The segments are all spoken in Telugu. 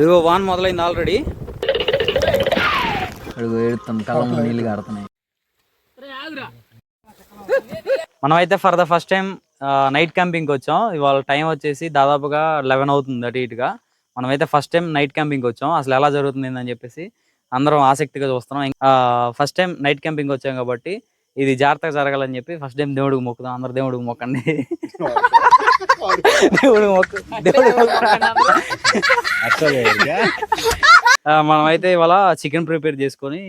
ఇదిగో వాన్ మొదలైంది ఆల్రెడీ. కళ్ళ నీళ్ళు కారుతున్నాయి. మనమైతే for the first time night క్యాంపింగ్కి వచ్చాం. ఇవాళ టైం వచ్చేసి దాదాపుగా 11 అవుతుంది అటు ఇటుగా. మనమైతే ఫస్ట్ టైం నైట్ క్యాంపింగ్కి వచ్చాం. అసలు ఎలా జరుగుతుంది అని చెప్పేసి అందరం ఆసక్తిగా చూస్తున్నాం. ఫస్ట్ టైం నైట్ క్యాంపింగ్ వచ్చాం కాబట్టి ఇది జాగ్రత్తగా జరగాలని చెప్పి ఫస్ట్ టైం దేవుడికి మొక్కుదాం. అందరు దేవుడికి మొక్కండి. మనమైతే ఇవాళ చికెన్ ప్రిపేర్ చేసుకొని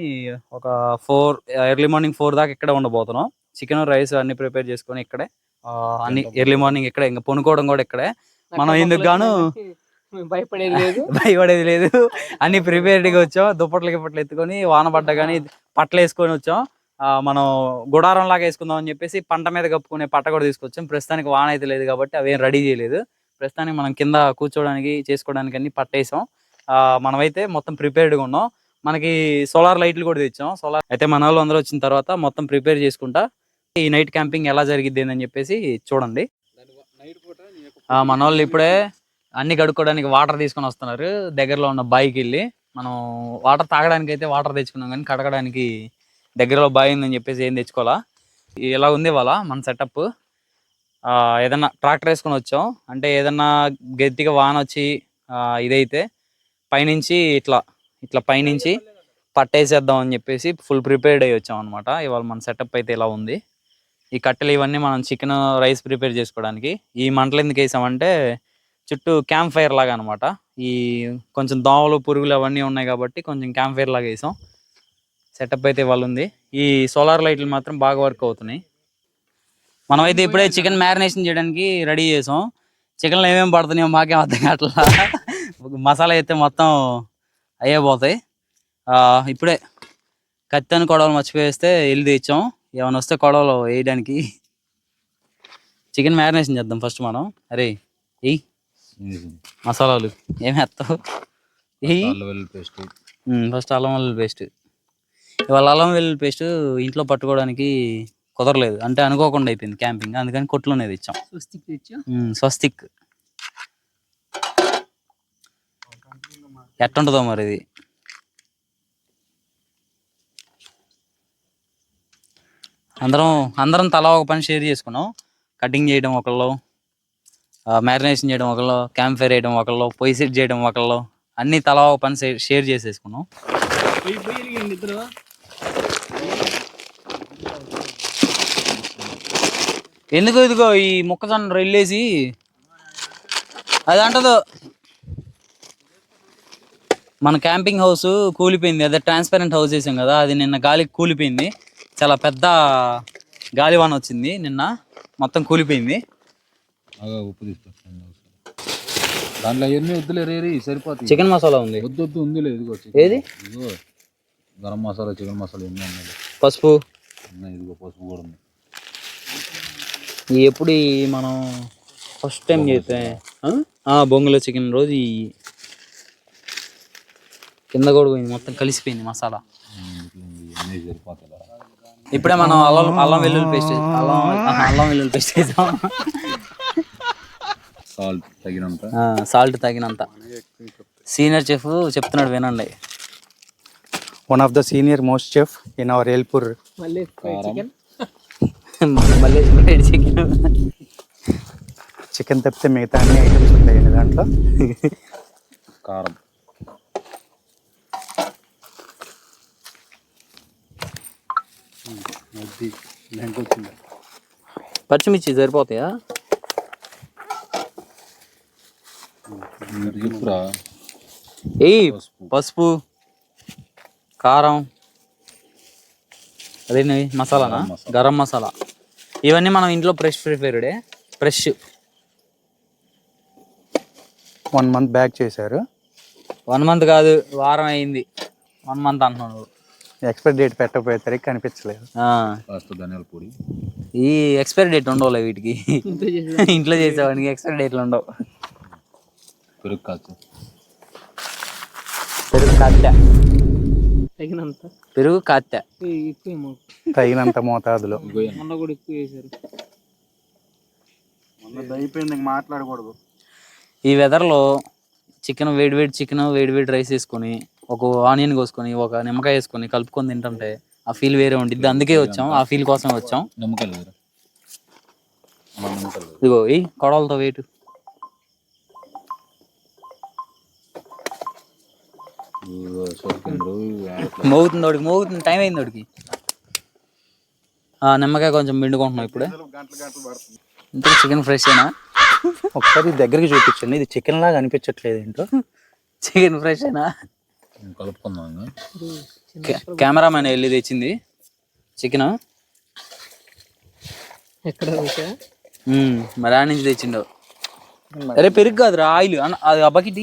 ఒక 4 ఎర్లీ మార్నింగ్ 4 దాకా ఇక్కడే ఉండబోతున్నాం. చికెన్ రైస్ అన్ని ప్రిపేర్ చేసుకొని ఇక్కడే అన్ని ఎర్లీ మార్నింగ్ ఇక్కడే, ఇంకా పొనుకోవడం కూడా ఇక్కడే. మనం ఇందుకు గాను భయపడేది లేదు. అన్ని ప్రిపేర్డ్గా వచ్చాం. దుప్పట్లు గిప్పట్లు ఎత్తుకొని వాన పడ్డా కానీ పట్టలు వేసుకొని వచ్చాం. మనం గుడారం లాగా వేసుకుందాం అని చెప్పేసి పంట మీద కప్పుకునే పట్ట కూడా తీసుకొచ్చాం. ప్రస్తుతానికి వాన అయితే లేదు కాబట్టి అవేం రెడీ చేయలేదు. ప్రస్తుతానికి మనం కింద కూర్చోడానికి చేసుకోవడానికి అన్ని పట్టేసాం. మనమైతే మొత్తం ప్రిపేర్డ్గా ఉన్నాం. మనకి సోలార్ లైట్లు కూడా తెచ్చాం. సోలార్ అయితే మన వాళ్ళు అందరూ వచ్చిన తర్వాత మొత్తం ప్రిపేర్ చేసుకుంటా ఈ నైట్ క్యాంపింగ్ ఎలా జరిగిద్ది అని చెప్పేసి చూడండి. మన వాళ్ళు ఇప్పుడే అన్ని కడుక్కోవడానికి వాటర్ తీసుకొని వస్తున్నారు. దగ్గరలో ఉన్న బాయికి వెళ్ళి మనం వాటర్ తాగడానికి అయితే వాటర్ తెచ్చుకున్నాం, కానీ కడగడానికి దగ్గరలో బావి ఉందని చెప్పేసి ఏం తెచ్చుకోవాలా. ఇలా ఉంది వాళ్ళ మన సెటప్. ఏదన్నా ట్రాక్టర్ వేసుకొని వచ్చాం అంటే ఏదన్నా గట్టిగా వాన వచ్చి ఇదైతే పైనుంచి ఇట్లా ఇట్లా పైనుంచి పట్టేసేద్దాం అని చెప్పేసి ఫుల్ ప్రిపేర్డ్ అయ్యి వచ్చాం అనమాట. ఇవాళ మన సెటప్ అయితే ఇలా ఉంది. ఈ కట్టెలు ఇవన్నీ మనం చికెన్ రైస్ ప్రిపేర్ చేసుకోవడానికి. ఈ మంటలు ఎందుకు వేసామంటే చుట్టూ క్యాంప్ ఫైర్ లాగా అనమాట. ఈ కొంచెం దోమలు పురుగులు అవన్నీ ఉన్నాయి కాబట్టి కొంచెం క్యాంప్ ఫైర్ లాగా వేసాం. సెటప్ అయితే వాళ్ళు ఉంది. ఈ సోలార్ లైట్లు మాత్రం బాగా వర్క్ అవుతున్నాయి. మనమైతే ఇప్పుడే చికెన్ మ్యారినేషన్ చేయడానికి రెడీ చేసాం. చికెన్లో ఏమేమి పడుతున్నాయో మాకేం అర్థం కావట్లా. మసాలా అయితే మొత్తం అయ్యే పోతాయి. ఇప్పుడే కత్తిని కొడవలు మర్చిపోయేస్తే వెళ్ళి తెచ్చాం. ఏమైనా వస్తే కొడవలు వేయడానికి. చికెన్ మ్యారినేషన్ చేద్దాం ఫస్ట్ మనం. అరే ఎయ్ మసాలాలు ఏమి వేస్తావు? ఫస్ట్ అల్లం వెల్లుల్లి పేస్ట్. ఇవాళ అల్లం వెల్లుల్లి పేస్ట్ ఇంట్లో పట్టుకోవడానికి కుదరలేదు, అంటే అనుకోకుండా అయిపోయింది క్యాంపింగ్, అందుకని కొట్లోనే తెచ్చాం. స్వస్తిక్ ఎట్టుంటుందో మరి ఇది. అందరం తలా ఒక పని షేర్ చేసుకున్నాం. కటింగ్ చేయడం ఒకళ్ళు, మ్యారినేషన్ చేయడం ఒకళ్ళు, క్యాంప్ ఫైర్ వేయడం ఒకళ్ళు, పొయ్యి సెట్ చేయడం ఒకళ్ళు, అన్ని తలా ఒక పని షేర్ చేసేసుకున్నాం. ఎందుకు ఇదిగో ఈ మొక్కజొన్న రెల్లేసి అది అంటదో. మన క్యాంపింగ్ హౌస్ కూలిపోయింది. అదే ట్రాన్స్పరెంట్ హౌస్ వేసాం కదా, అది నిన్న గాలికి కూలిపోయింది. చాలా పెద్ద గాలివాన వచ్చింది నిన్న, మొత్తం కూలిపోయింది. ఉప్పు తీసుకొచ్చాను దాంట్లో అవన్నీ వద్దులే రేరి సరిపోతుంది. చికెన్ మసాలా ఉంది, వద్దు ఉందిలే. ఇదిగో ఏది ఇదిగో గరం మసాలా, చికెన్ మసాలా ఎన్ని ఉన్నాయి. పసుపు ఇదిగో పసుపు కూడా ఉంది. ఎప్పుడు మనం ఫస్ట్ టైం చేస్తే బొంగులో చికెన్ రోజు ఈ కింద కూడా పోయింది, మొత్తం కలిసిపోయింది మసాలా. ఇప్పుడే మనం అల్లం వెల్లుల్లి పేస్ట్ వేసాం. సాల్ట్ తగినంత. సీనియర్ చెఫ్ చెప్తున్నాడు వినండి. One of the senior most chef in our Elpur. Chicken తప్పితే మిగతా అన్ని ఐటమ్స్ ఉంటాయండి దాంట్లో. కారం, పచ్చిమిర్చి సరిపోతాయా? పసుపు, కారం, అదే మసాలానా, గరం మసాలా, ఇవన్నీ మనం ఇంట్లో ప్రిపేర్డే. ఫ్రెష్ 1 month బ్యాక్ చేశారు. 1 month కాదు, వారం అయింది. 1 month అంటున్నాను. ఎక్స్పైరీ డేట్ పెట్టకపోయేసరికి కనిపించలేదు. ధనియాల పొడి. ఈ ఎక్స్పైరీ డేట్ ఉండవులే వీటికి. ఇంట్లో చేసేవాడికి ఎక్స్పైరీ డేట్లు ఉండవు. పెరుగు కాచు, పెరుగు కాత్త తగినంత మోతాదులో. అయిపోయింది, మాట్లాడకూడదు. ఈ వెదర్లో చికెన్ వేడి చికెన్ వేడి రైస్ వేసుకొని ఒక ఆనియన్ కోసుకొని ఒక నిమ్మకాయ వేసుకొని కలుపుకొని తింటుంటే ఆ ఫీల్ వేరే ఉండిద్ది. అందుకే వచ్చాం, ఆ ఫీల్ కోసం వచ్చాం. నిమ్మకాయలు వేరు. నిమ్మకాయలు ఇదిగో ఈ కొడవలతో వెయిట్ మోగుతుంది టైం అయింది వాడికి. నిమ్మకాయ కొంచెం పిండుకుంటున్నాం ఇప్పుడే. ఇంత చికెన్ ఫ్రెష్ అయినా ఒకసారి దగ్గరికి చూపించండి. ఇది చికెన్ లాగా అనిపించట్లేదు ఏంటో. చికెన్ ఫ్రెష్ అయినా కలుపుకుందాం. కెమెరామెన్ వెళ్ళి తెచ్చింది చికెన్. మరి ఆ నుంచి తెచ్చిండు. అరే పెరుగు కాదురా, ఆయిల్. అది ఆ బకెట్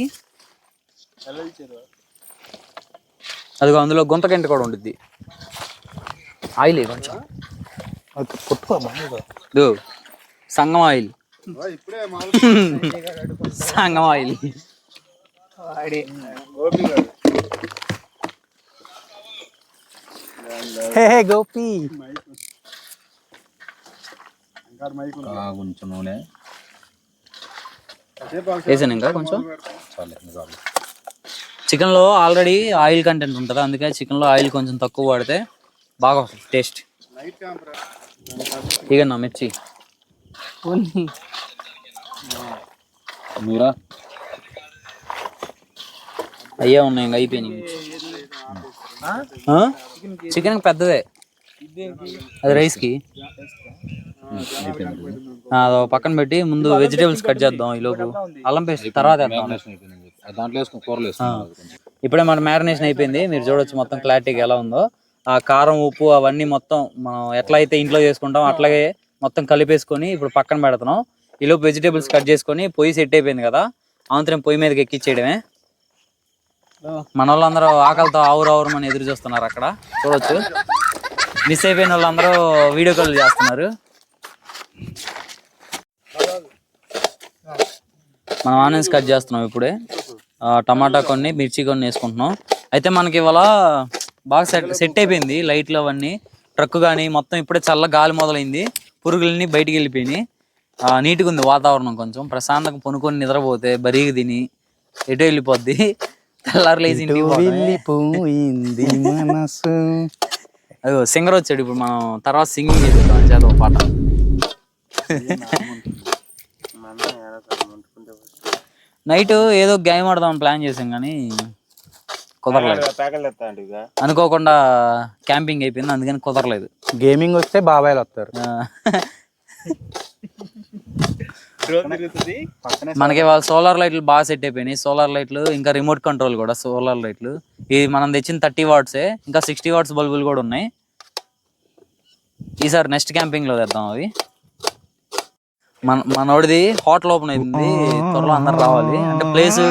అదిగో అందులో గుంతగంట కూడా ఉండిద్ది. ఆయిల్ కొంచెం సంగం ఆయిల్. సంగం ఆయిల్. గోపి కొంచెం నూనె వేసాను ఇంకా కొంచెం. చికెన్లో ఆల్రెడీ ఆయిల్ కంటెంట్ ఉంటుంది, అందుకే చికెన్లో ఆయిల్ కొంచెం తక్కువ వాడితే బాగా వస్తుంది టేస్ట్. ఇక నా మిర్చి నూరా అయ్యే ఉన్నాయి, ఇంకా అయిపోయినాయి. చికెన్ పెద్దదే, అది రైస్కి. అది పక్కన పెట్టి ముందు వెజిటేబుల్స్ కట్ చేద్దాం. ఈ లోపు అల్లం పేస్ట్ తర్వాత వేద్దాం. దాంట్లో వేసుకుని కూరలు వేసుకున్నాం. ఇప్పుడే మన మ్యారినేషన్ అయిపోయింది, మీరు చూడొచ్చు మొత్తం క్లారిటీగా ఎలా ఉందో. ఆ కారం ఉప్పు అవన్నీ మొత్తం మనం ఎట్లా అయితే ఇంట్లో చేసుకుంటాం అట్లాగే మొత్తం కలిపేసుకొని ఇప్పుడు పక్కన పెడుతున్నాం. ఈలోపు వెజిటేబుల్స్ కట్ చేసుకొని పొయ్యి సెట్ అయిపోయింది కదా, అనంతరం పొయ్యి మీదకి ఎక్కిచ్చేయడమే. మన వాళ్ళందరూ ఆకలితో ఆవురమని ఎదురు చూస్తున్నారు అక్కడ చూడొచ్చు. మిస్ అయిపోయిన వాళ్ళందరూ వీడియో కాల్ చేస్తున్నారు. మనం ఆనియన్స్ కట్ చేస్తున్నాం ఇప్పుడే. టమాటా కొన్ని మిర్చి కొన్ని వేసుకుంటున్నాం. అయితే మనకి ఇవాళ బాగా సెట్ అయిపోయింది లైట్లు అవన్నీ. ట్రక్ కానీ మొత్తం ఇప్పుడే చల్ల గాలి మొదలైంది, పురుగులన్నీ బయటికి వెళ్ళిపోయినాయి. నీట్గా ఉంది వాతావరణం. కొంచెం ప్రశాంతంగా పొనుకొని నిద్రపోతే బరీగా తిని ఎటో వెళ్ళిపోద్ది. తెల్లారు లేచి అదో సింగర్ వచ్చాడు. ఇప్పుడు మనం తర్వాత సింగింగ్ చేద్దాం చేద్దాం ఒక పాట. నైట్ ఏదో గేమ్ ఆడదాం ప్లాన్ చేసాం కానీ కుదరలేదు. అనుకోకుండా క్యాంపింగ్ అయిపోయింది, అందుకని కుదరలేదు. గేమింగ్ వస్తే బాబాయ్లు వస్తారు. మనకి వాళ్ళ సోలార్ లైట్లు బాగా సెట్ అయిపోయినాయి. సోలార్ లైట్లు ఇంకా రిమోట్ కంట్రోల్ కూడా సోలార్ లైట్లు. ఇది మనం తెచ్చిన 30 వాట్సే, ఇంకా 60 వాట్స్ బల్బులు కూడా ఉన్నాయి. ఈసారి నెక్స్ట్ క్యాంపింగ్ లో తెద్దాం అవి. మనోడిది హోటల్ ఓపెన్ అయింది, త్వరలో అందరు రావాలి. అంటే ప్లేస్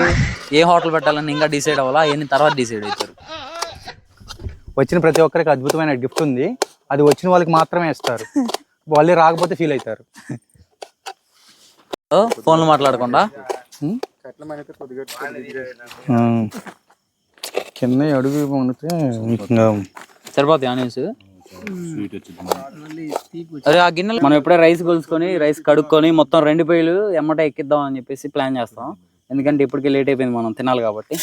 ఏ హోటల్ పెట్టాలని ఇంకా డిసైడ్ అవ్వాలా, అవన్నీ తర్వాత డిసైడ్ అవుతారు. వచ్చిన ప్రతి ఒక్కరికి అద్భుతమైన గిఫ్ట్ ఉంది, అది వచ్చిన వాళ్ళకి మాత్రమే ఇస్తారు. వాళ్ళే రాకపోతే ఫీల్ అవుతారు. ఫోన్లు మాట్లాడకుండా కింద అడుగు పొందితే సరిపోతాయి ఆనియన్స్. అరే ఆ గిన్నెలు మనం ఎప్పుడే రైస్ కొలుసుకొని రైస్ కడుక్కొని మొత్తం 2 పొయ్యిలు ఎమ్మట ఎక్కిద్దాం అని చెప్పేసి ప్లాన్ చేస్తాం. ఎందుకంటే ఇప్పటికే లేట్ అయిపోయింది, మనం తినాలి కాబట్టి.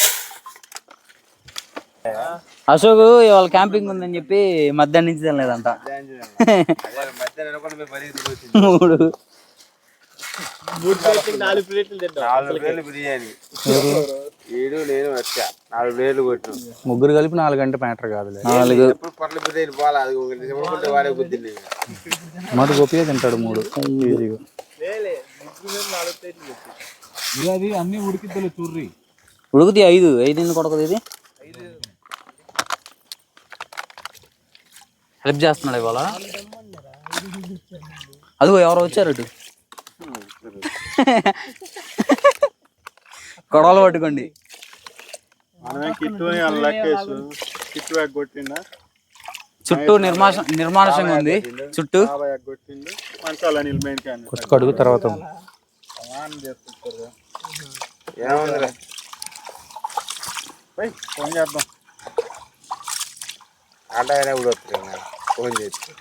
అశోక్ ఇవాళ క్యాంపింగ్ ఉందని చెప్పి మధ్యాహ్నం నుంచి తినలేదంట. 4 ప్లేట్లు బిర్యానీ. 7 నేను వచ్చా 4 ప్లేట్లు కొట్టిన. ముగ్గురు కలిపి 4 గంటల మ్యాటర్ కాదు. 4 బిర్యానీ పోవాలి, అది వాడే బుద్ధి. మరి గోపిగా తింటాడు 3 ఈజీగా. అన్ని ఉడికిద్దలు చూర్రి ఉడుకుతాయి. 5 ఎందుకు ఉడకదు? ఇది హెల్ప్ చేస్తున్నాడు ఇవాళ. అదిగో ఎవరో వచ్చారు అటు. గొడవలు పట్టుకోండి. చుట్టూ నిర్మానుషంగా ఉంది. చుట్టూ కడుగు తర్వాత ఫోన్ చేద్దాం. అంటే ఫోన్ చేసి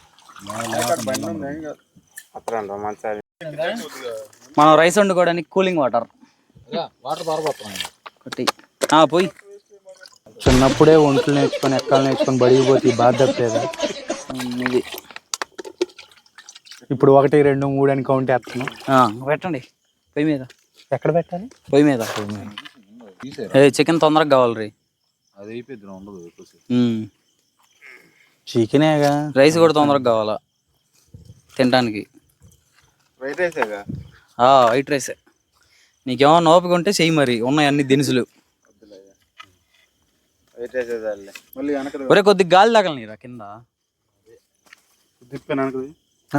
మనం రైస్ వండుకోవడానికి కూలింగ్ వాటర్ వాటర్ పారబోతున్నాం. ఒకటి పోయి చిన్నప్పుడే ఒంట్లు నేర్చుకొని ఎక్కాలు నేర్చుకొని బడికి పోతే ఈ బాధ తప్పేదా? ఇది ఇప్పుడు 1 2 3 అని కౌంట్ వేస్తున్నాం. పెట్టండి పొయ్యి మీద. ఎక్కడ పెట్టాలి? పొయ్యి మీద. చికెన్ తొందరగా కావాలి రీ. అది అయిపోద్ది ఉండదు చికెనేగా. రైస్ కూడా తొందరగా కావాలా తినడానికి. వైట్ రైసేగా. వైట్ రైసే. నీకేమన్నా ఓపిక ఉంటే చెయ్యి, మరి ఉన్నాయి అన్ని దినుసులు. వైట్ రైసే మళ్ళీ ఒరే కొద్దిగా గాలి తగలనిరా కింద.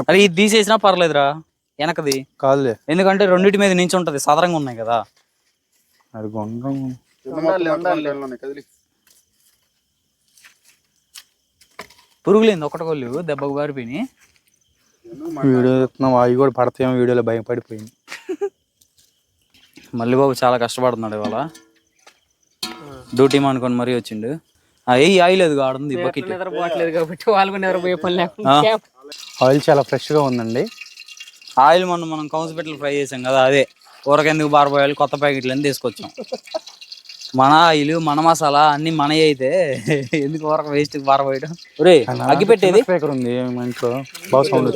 అరే ఇది తీసేసినా పర్లేదురా వెనకది కాదులే, ఎందుకంటే రెండింటి మీద నుంచి ఉంటది, సదరంగా ఉన్నాయి కదా. అది గుండ్రం పురుగులేంది ఒకటి కొల్లు దెబ్బకు బారిపోయి. వీడియో అవి కూడా పడతాయేమో వీడియోలో భయపడిపోయింది. మళ్ళీ బాబు చాలా కష్టపడుతున్నాడు ఇవాళ, డ్యూటీ అనుకొని మరీ వచ్చిండు. ఏ ఆయిల్ అది ఆడుంది బకెట్ ఆయిల్ చాలా ఫ్రెష్గా ఉందండి. ఆయిల్ మనం కౌన్సిపెట్లు ఫ్రై చేసాం కదా, అదే ఊరకెందుకు బారబోయాలి, కొత్త ప్యాకెట్లు అని తీసుకొచ్చాం. మన ఆయిల్ మన మసాలా అన్ని మనవి అయితే ఎందుకు ఊరక వేస్ట్ బారబోయడం. ఒరే అగ్గి పెట్టేది ఉంది మా ఇంట్లో, బాగా సౌండ్.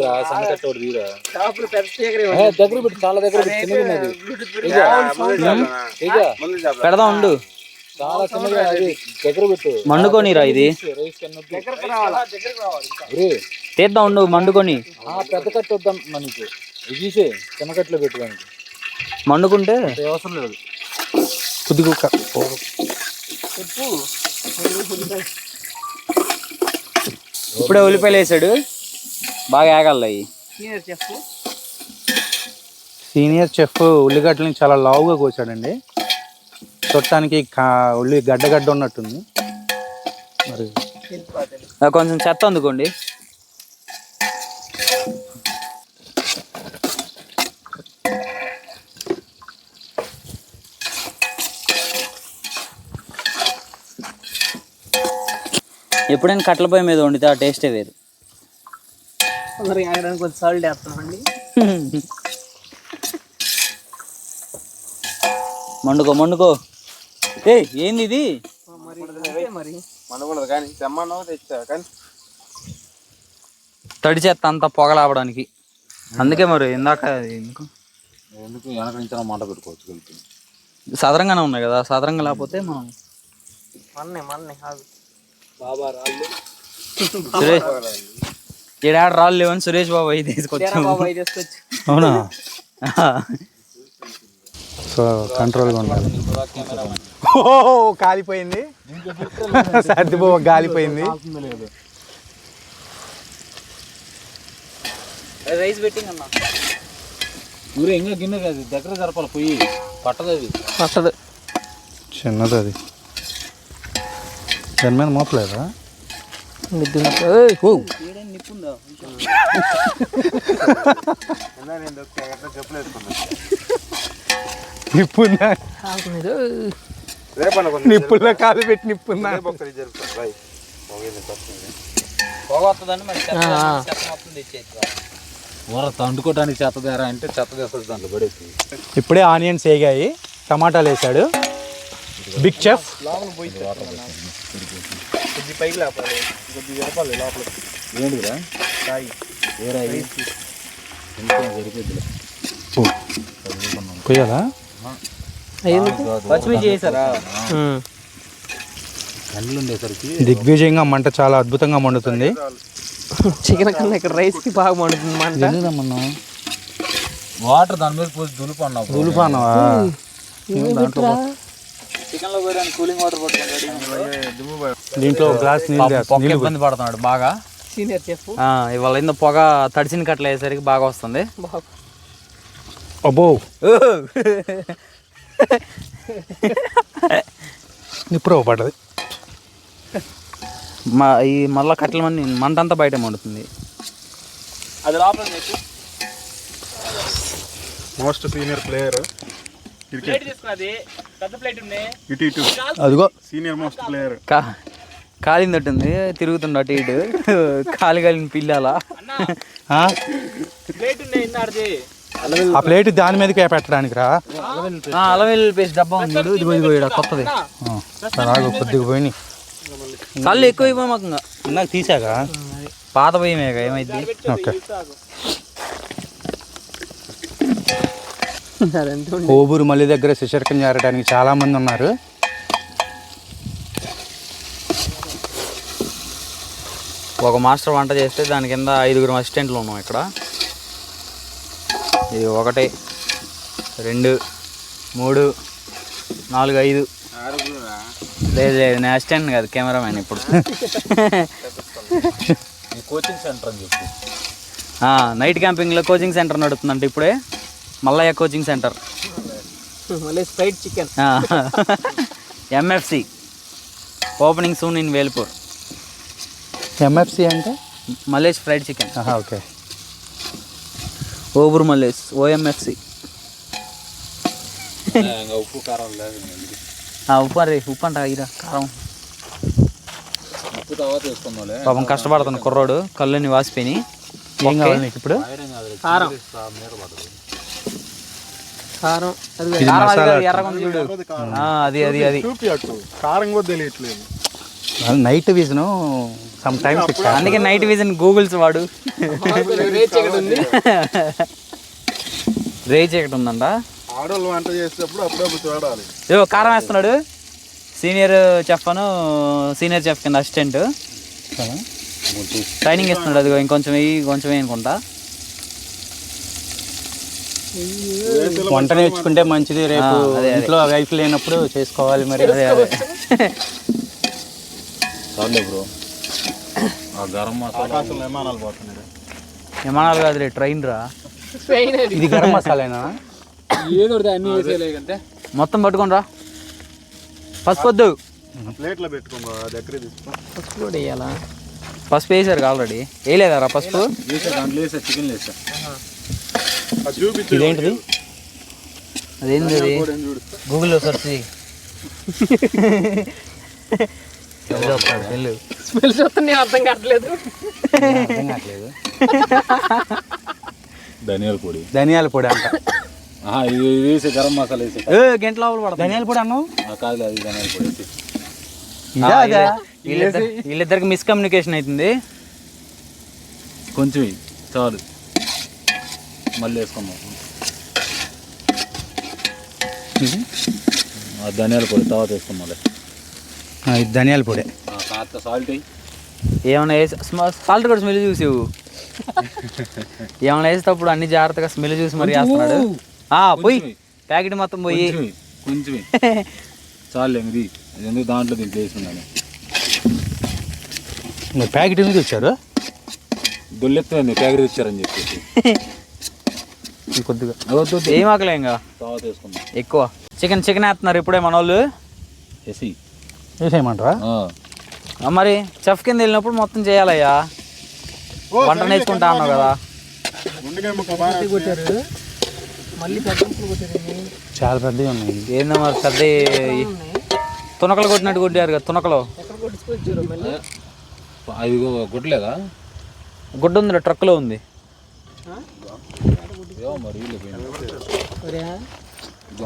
పెడదాం ఉండు, మండుకోనిరా ఇది తీద్దాం ఉండు, మండుకొని. పెద్ద కట్టు వద్దాం మనకి, గీసే చిన్న కట్టులో పెట్టడానికి మండుకుంటే అవసరం లేదు. కొద్దిగా ఇప్పుడే ఉల్లిపాయలు వేసాడు, బాగా ఆగాలి. సీనియర్ చెఫ్ ఉల్లిగడ్డలని చాలా లావుగా కోసాడండి. చూడటానికి ఉల్లి గడ్డ ఉన్నట్టుంది. మరి కొంచెం చెత్త అందుకోండి. ఎప్పుడైనా కట్టెల పొయ్యి మీద వండితే ఆ టేస్టే వేరు. కొంచెం సాల్ట్ వేస్తామండి. మండుకో. ఏంది ఇది? మనకూడదు కానీ తెమ్మన్నా తెచ్చా కానీ తడి చెత్త అంతా పొగలాపడానికి. అందుకే మరి ఇందాక ఎందుకు వెనక నుంచి మంట పెట్టుకోవచ్చు. సదరంగానే ఉన్నాయి కదా, సదరంగా లేకపోతే మనం సురేష్ ఏడాడు రాళ్ళు లేవని సురేష్ బాబు అయి తీసుకొచ్చాము. అవునా? సో కంట్రోల్గా ఉండాలి. కాలిపోయింది, సర్దిపో కాలిపోయింది. రైస్ బెట్టింగ్ అన్నా ఊరే ఇంకా గిన్నె కాదు, దగ్గర జరపాలి పొయ్యి, పట్టదు అది. పట్టదు, చిన్నది అది. దాని మీద మోపలేదా? నిప్పుందా? నిప్పుందా? నిప్పుల్లో కాలు పెట్టి నిప్పుందా? పోగొస్తుందని మరి చెత్త మొత్తం తెచ్చేది. ఊర తండుకోవడానికి చెత్త తేరా అంటే చెత్త తెస్తుంది దాంట్లో పడేసి. ఇప్పుడే ఆనియన్స్ వేగాయి, టమాటాలు వేసాడు బిగ్ చెఫ్. ఏంటిరా కొయ్యాలా? పచ్చిమిర్చి చేసారా? కళ్ళు ఉండేసరికి దిగ్విజయంగా మంట చాలా అద్భుతంగా మండుతుంది. చికెన్ కన్నా ఇక్కడ రైస్ కి బాగా మండుతుంది మంట. వాటర్ దాని మీద పోసి దులుపానవా? చికెన్ లో పోయడానికి కూలింగ్ వాటర్ పట్టుకుంటాడు. దీంట్లో గ్లాస్ పొగ ఇబ్బంది పడుతున్నాడు బాగా. సీనియర్ చెఫ్ ఇవాళ ఇంత పొగ తడిసిన కట్టలు అయ్యేసరికి బాగా వస్తుంది. అబ్బో ఇప్పుడు పడ్డది. ఈ మళ్ళా కట్టెల మంట అంతా బయట మండుతుంది. అది లోపల మోస్ట్ సీనియర్ ప్లేయర్ అదిగో సీనియర్ మోస్ట్ ప్లేయర్ కాలిందట్టుంది, తిరుగుతుండ అటు ఇటు. కాలిన పిల్లాలా ఆ ప్లేట్ దాని మీదకే పెట్టడానికి రా. అల్లం వెల్లుల్లి పేస్ట్ డబ్బా ఉంది చూడు, ఇదిగో ఇదిగో ఇక్కడ కొత్తది. సరే ఆగు, కొద్దిగా పోయినాయి. కళ్ళు ఎక్కువ అయిపోయి మాకు ఇంకా. ఇందాక తీసాగా. పాత పోయేమేక ఏమైంది. ఓకే. కోబూరు మల్లి దగ్గర శిశిరకం చేరడానికి చాలా మంది ఉన్నారు. ఒక మాస్టర్ వంట చేస్తే దాని కింద 5 అసిస్టెంట్లు ఉన్నాం ఇక్కడ. ఇది 1 2 3 4 5. లేదు లేదు, నేను అసిస్టెంట్ కాదు, కెమెరామ్యాన్ ఇప్పుడు. కోచింగ్ సెంటర్ అని చెప్పి నైట్ క్యాంపింగ్లో కోచింగ్ సెంటర్ నడుతుందంటే ఇప్పుడే. మల్లయ్య కోచింగ్ సెంటర్, మళ్ళీ fried chicken, MFC opening soon in Velpur. MFC అంటే Mallesh fried chicken. Okay. Oburu Mallesh, OMFC. ఇంకా ఉప్పు కారం లేదు. ఉప్పు అరే, ఉప్పు అంట ఇరా కారం. ఉప్పు తర్వాత వేసుకుందాంలే. పాపం కష్టపడుతున్న కుర్రోడు, కళ్ళని వాసిపోయి. ఏం కావాలి నీకు ఇప్పుడు? కారం, కారం ఇది మసాలా. ఎర్రగా ఉంది చూడు. అది అది అది చూపి అటు కారం కూడా తెలియట్లేదు. Night vision some times. అందుకే నైట్ విజన్ గూగుల్స్ వాడు. రే చీకటి ఉందంట. ఆడోళ్ళు వంట చేసేటప్పుడు అప్పుడప్పుడు చూడాలి. ఏవో కారం వేస్తున్నాడు. సీనియర్ చెఫ్ సీనియర్ చెఫ్ కింద అసిస్టెంట్ ట్రైనింగ్ ఇస్తున్నాడు. అదిగో ఇంకొంచెం కొంచెం అనుకుంటా. వంట నేర్చుకుంటే మంచిది, రేపు ఇంట్లో వైఫ్ లేనప్పుడు చేసుకోవాలి మరి. అదే అదే. చాలే బ్రో. ఆ గరం మసాలా ఆకాశంలో విమానాలు పోతున్నాయి. విమానాలు కాదు రే, ట్రైన్ రా. ఇది గరం మసాలానా? ఏదో అన్ని వేసేయలేకంటే మొత్తం పట్టుకొని రా. పసుపు వద్దు, ప్లేట్లో పెట్టుకోమా, దగ్గర తీసుకో. పసుపు కూడా వేయాలా? పసుపు వేసారు ఆల్రెడీ. వేయలేదారా పసుపు? వేసా, దాంట్లో వేసా, చికెన్ వేసా. అది చూపించు. ఇదేంటిది? అదేంది అది? చూడు. గూగుల్లో సెర్చ్ చేయి. స్మెల్ చూస్తే అర్థం కావట్లేదు. అర్థం కావట్లేదు. ధనియాల పొడి, ధనియాల పొడి అంట. ఇది వేసే గరం మసాలా వేసే. గంట లోపల పడదు. ధనియాల పొడి అన్నావు? కాదు, అది ధనియాల పొడి వేసి. ఇదా అదా? వీళ్ళిద్దరికి మిస్కమ్యూనికేషన్ అవుతుంది. కొంచెం చాలు, మళ్ళీ వేసుకుందాం. ధనియాల పొడి తర్వాత వేసుకున్నాం. ఇది ధనియాల పొడి. కాస్త సాల్ట్ అయ్యి ఏమైనా వేసి సాల్ట్ కూడా స్మెల్ చూసేవు. ఏమైనా వేసేటప్పుడు అన్ని జాగ్రత్తగా స్మెల్ చూసి మరి వేస్తున్నాడు. పోయి ప్యాకెట్ మొత్తం పోయి కొంచెం చాలు. ఇది ఎందుకు దాంట్లో దీంట్లో వేసుకున్నాను. మీరు ప్యాకెట్ ఎందుకు వచ్చారు? దొల్లెత్తుంది ప్యాకెట్ తెచ్చారని చెప్పేసి. కొద్దిగా ఏం ఆకలే ఇంకా తర్వాత వేసుకుందాం. ఎక్కువ. చికెన్ వేస్తున్నారు ఇప్పుడే మన వాళ్ళు. వేసి వేసేయమంటారా? మరి చెఫ్ కింద వెళ్ళినప్పుడు మొత్తం చేయాలయ్యా. వంట నేర్చుకుంటా అన్నావు కదా. గుండెకాయ ముక్క బాగా కొట్టారు, మళ్ళీ పెద్ద కొట్టారు. చాలా పెద్దగా ఉన్నాయి. ఏందో మరి పెద్ద తునకలు కొట్టినట్టు కొట్టారు కదా. తునకలు ఎక్కడ కొట్టించుకొచ్చారు మళ్ళీ? అది కొట్టలేదా? గుడ్డ ఉంది, ట్రక్లో ఉంది. మరి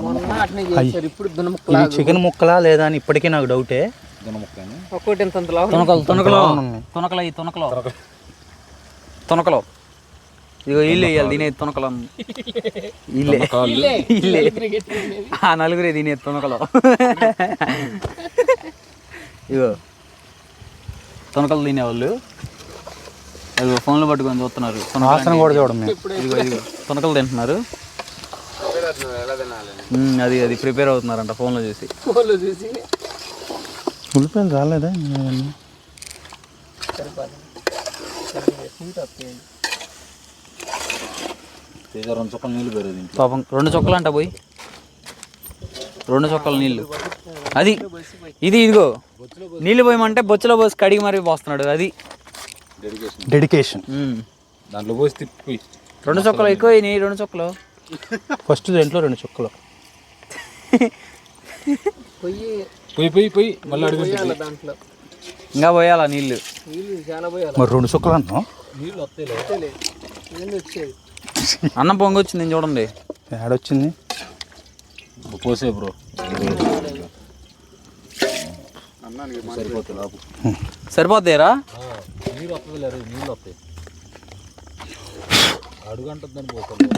మొన్న అట్నే చేశారు, ఇప్పుడు దున్నముక్కలు. ఇది చికెన్ ముక్కలా లేదా అని ఇప్పటికీ నాకు డౌటే. దున్నముక్కని ఒక్కోటి ఇంతంతలా తునకలు తునకలు తునకలు ఇదిగో వీళ్ళు వేయాలి తినేది తునకలు. వీళ్ళే ఆ నలుగురే తినేది తునకలు. ఇగో తునకలు తినేవాళ్ళు. అదిగో ఫోన్లో పట్టుకొని చూస్తున్నారు. వాసన కూడా చూడము. ఇదిగో ఇదిగో తునకలు తింటున్నారు. అది అది ప్రిపేర్ అవుతున్నారంట ఫోన్లో చూసి. ఫోన్లో చూసి ఉల్లిపాయలు రాలేదా? రెండు చుక్కలు నీళ్ళు పెరుగు. పాపం 2 చుక్కలు అంట పోయి 2 చుక్కలు నీళ్ళు. అది ఇది ఇదిగో నీళ్ళు పోయమంటే బొచ్చులో పోసి కడిగి మరీ పోస్తున్నాడు. అది డెడికేషన్. దాంట్లో పోసి తిప్పి 2 చుక్కలు ఎక్కువ 2 చుక్కలు. ఫస్ట్ దేంట్లో 2 చుక్కలు పోయి మళ్ళీ అడుగు దాంట్లో ఇంకా పోయాలా నీళ్ళు. నీళ్ళు చాలా పోయాలి. మరి 2 చుక్కలు అన్నావు? నీళ్ళు వస్తాయి వచ్చేది అన్నం పొంగొచ్చింది చూడండి. ఏడొచ్చింది పోసే బ్రో అన్నానికి సరిపోతుంది ఆపు. సరిపోతాయిరా. నీళ్ళు వస్తుంది లేరు, నీళ్ళు వస్తాయి. అడుగంటుందని పోతుంది.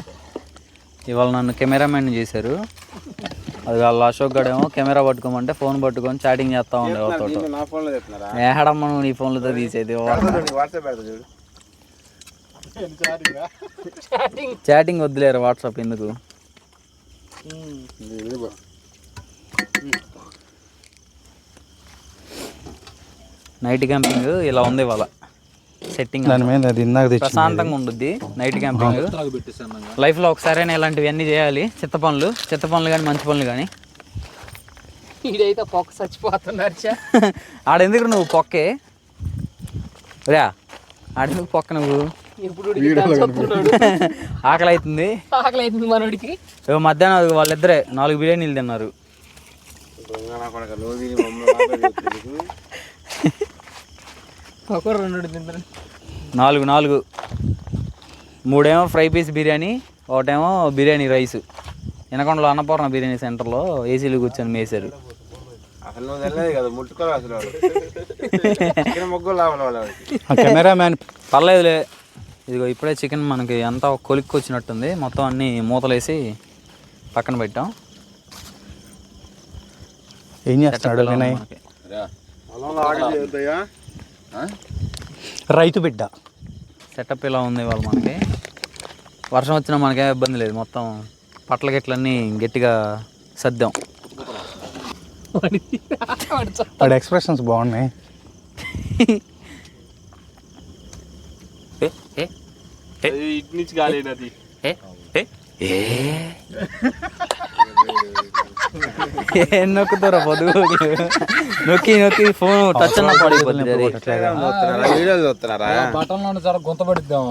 ఇవాళ నన్ను కెమెరామెన్ చేశారు. అది వాళ్ళ అశోక్ గడేమో కెమెరా పట్టుకోమంటే ఫోన్ పట్టుకొని చాటింగ్ చేస్తా ఉండే వాళ్ళతో. నా ఫోన్లో చెప్తున్నారా? ఏడమ్మ నువ్వు నీ ఫోన్లతో తీసేది. వాట్సాప్ పెడతా చూడు. చాటింగ్ వద్దులేరు, వాట్సాప్ ఎందుకు. నైట్ క్యాంపింగ్ ఇలా ఉంది ఇవాళ సెట్టింగ్. దాని మీద అది ఇందాక తెచ్చి ప్రశాంతంగా ఉంటుంది నైట్ క్యాంపింగ్. లైఫ్లో ఒకసారైనా ఇలాంటివన్నీ చేయాలి. చిత్త పనులు కానీ మంచి పనులు కానీ. ఈడైతే పొక్క చచ్చిపోతున్నారు. ఆడెందుకు నువ్వు పొక్కే రా, ఆడెందుకు పొక్క నువ్వు. ఇప్పుడు ఆకలి అవుతుంది. ఆకలి అవుతుంది మనోడికి. మధ్యాహ్నం వాళ్ళిద్దరే 4 బిర్యానీలు తిన్నారు. ఒక 2 తింటారు. 4 3 ఫ్రై పీస్ బిర్యానీ, ఒకటేమో బిర్యానీ రైస్. వినకొండలో అన్నపూర్ణ బిర్యానీ సెంటర్లో ఏసీలు కూర్చొని మేసారు. అసలు నువ్వు తెలియదు కదా, ముట్టుకోవాలి అసలు. ముగ్గురు లాభాలు కెమెరా మ్యాన్. పర్లేదులే. ఇదిగో ఇప్పుడే చికెన్ మనకి అంతా కొలిక్కి వచ్చినట్టుంది. మొత్తం అన్ని మూతలేసి పక్కన పెట్టాం. ఏం చేస్తున్నాడు వినయ్? రైతు బిడ్డ సెటప్ ఇలా ఉంది ఇవాళ మనకి. వర్షం వచ్చినా మనకేం ఇబ్బంది లేదు. మొత్తం పట్ల గిట్లన్నీ గట్టిగా సర్దాం. వాడి ఎక్స్ప్రెషన్స్ బాగున్నాయి. ఇటు నుంచి కాలేదు అది. ఏం నొక్కుతారా పొద్దు నొక్కి ఫోన్ టచ్ అన్న పడిపోతుంది. వీడియోలు చూస్తున్నారా? బటన్లో చాలా గుంత పడిద్దాం.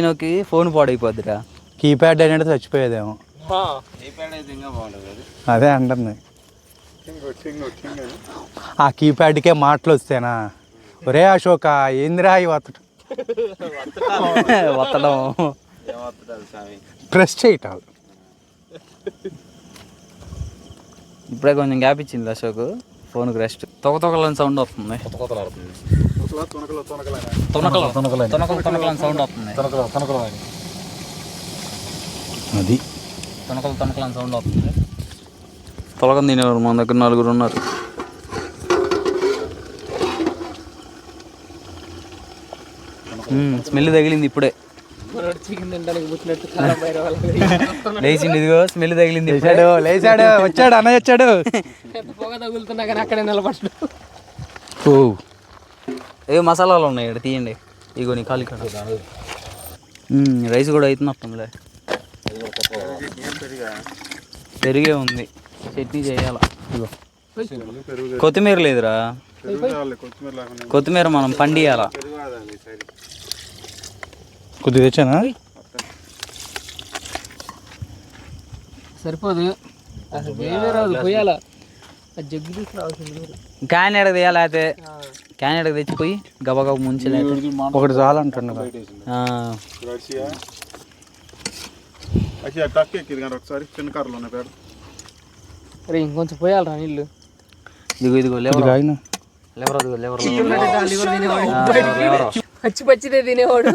నొక్కి ఫోన్ పాడైపోద్దిరా. కీప్యాడ్ అనేది చచ్చిపోయేదేమో. అదే అంటుంది. ఆ కీప్యాడ్కే మాటలు వస్తేనా, ఒరే అశోక ఏందిరా ఈ వత్తడం ప్రెస్ చేయటం. ఇప్పుడే కొంచెం గ్యాప్ ఇచ్చింది అశోక్ ఫోన్కి రెస్ట్. తొకలని సౌండ్ వస్తుంది. తొనకలని సౌండ్ వస్తుంది. అది తొనకలని సౌండ్ వస్తుంది. తొలగని తినేవారు మన దగ్గర 4 ఉన్నారు. స్మెల్ తగిలింది ఇప్పుడే. చికెన్ తినడానికి పుట్టినట్టు లేచింది. ఇదిగో స్మెల్ తగిలింది. లేచాడు వచ్చాడు అన్నయ్య వచ్చాడు. పొగ తగులుతున్నా కానీ అక్కడే నిలబడ్డాడు. ఏ మసాలాలు ఉన్నాయి ఇక్కడ తీయండి. ఇగో నీ ఖాళీ కాడ రైస్ కూడా అవుతున్నట్టుందిలే. పెరిగే ఉంది. చట్నీ చేయాల. ఇగో కొత్తిమీర లేదురా. కొత్తిమీర మనం పండియాల. కొద్దిగా తెచ్చానా? సరిపోదు. అసలు ఏమీ రాదు, పోయాలా. జగ్గు తీసుకురావాల్సింది. క్యాన్ ఎడకు తీయాలి. అయితే క్యాన్ ఎడకు తెచ్చిపోయి గబగబ ముంచి ఒకటి చాలంటున్నా. ఒకసారి చిన్న కారులోనే పేరు. అరే ఇంకొంచెం పోయాలరా నీళ్ళు. ఇదిగో లేవర్ పచ్చిదే తినేవాడు.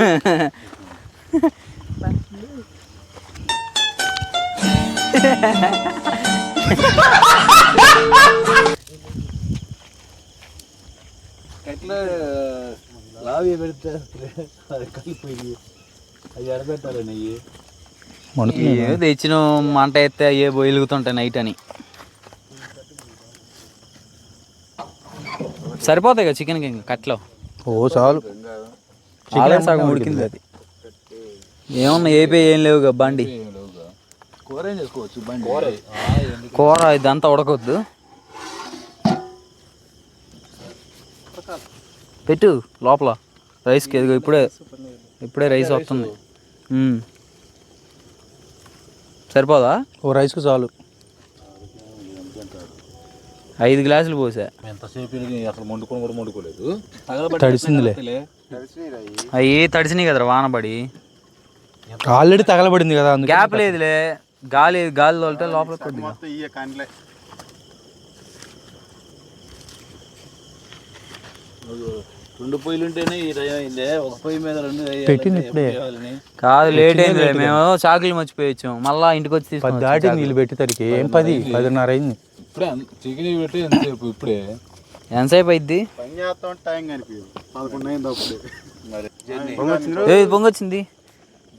ఎట్లా లావి పెడితే అది కలిపోయి అది ఎడబెట్టాలి నెయ్యి. తెచ్చిన మంట ఎత్తే అయ్యే వెలుగుతుంటాయి నైట్ అని. సరిపోతాయి కదా చికెన్కి ఇంకా కట్లో. ఓ చాలు. ఆల్రెడీ సగం ఉడికింది అది. ఏమన్నా ఏం లేవు కదా బండి. కూర ఏం చేసుకోవచ్చు బండి. కూర ఇదంతా ఉడకొద్దు. పెట్టు లోపల రైస్కి. ఎదుగు ఇప్పుడే రైస్ వస్తుంది. సరిపోదా? ఓ రైస్కి చాలు. 5 గ్లాసులు పోసా. ఎంతసేపు అసలు వండుకొని కూడా వండుకోలేదు. తడిసిందిలే. అవి తడిసినాయి కదరా వానబడి. ఆల్రెడీ తగలబడింది కదా అందుకే గ్యాప్ లేదులే, గాలి గాలి తోలితే లోపల కొద్దిగా. మొత్తం ఇయ్య కండ్లే. రెండు పొయ్యిలు ఉంటేనే ఈ టైం అయిందే. ఒక పొయ్యి మీద రెండు పెట్టింది ఇప్పుడే. కాదు లేట్ అయింది, మేము చాకులు మర్చిపోయి వచ్చాం, మళ్ళా ఇంటికి వచ్చి 10 దాటి నీళ్ళు పెట్టేసరికి ఏం 10:30 అయింది. ఇప్పుడే చికెన్ పెట్టి ఎంతసేపు ఇప్పుడే ఎంతసేపు అయింది? పని చేస్తాం టైం కనిపించదు. 11 అయింది అప్పుడే. మరి జర్నీ పొంగొచ్చింది.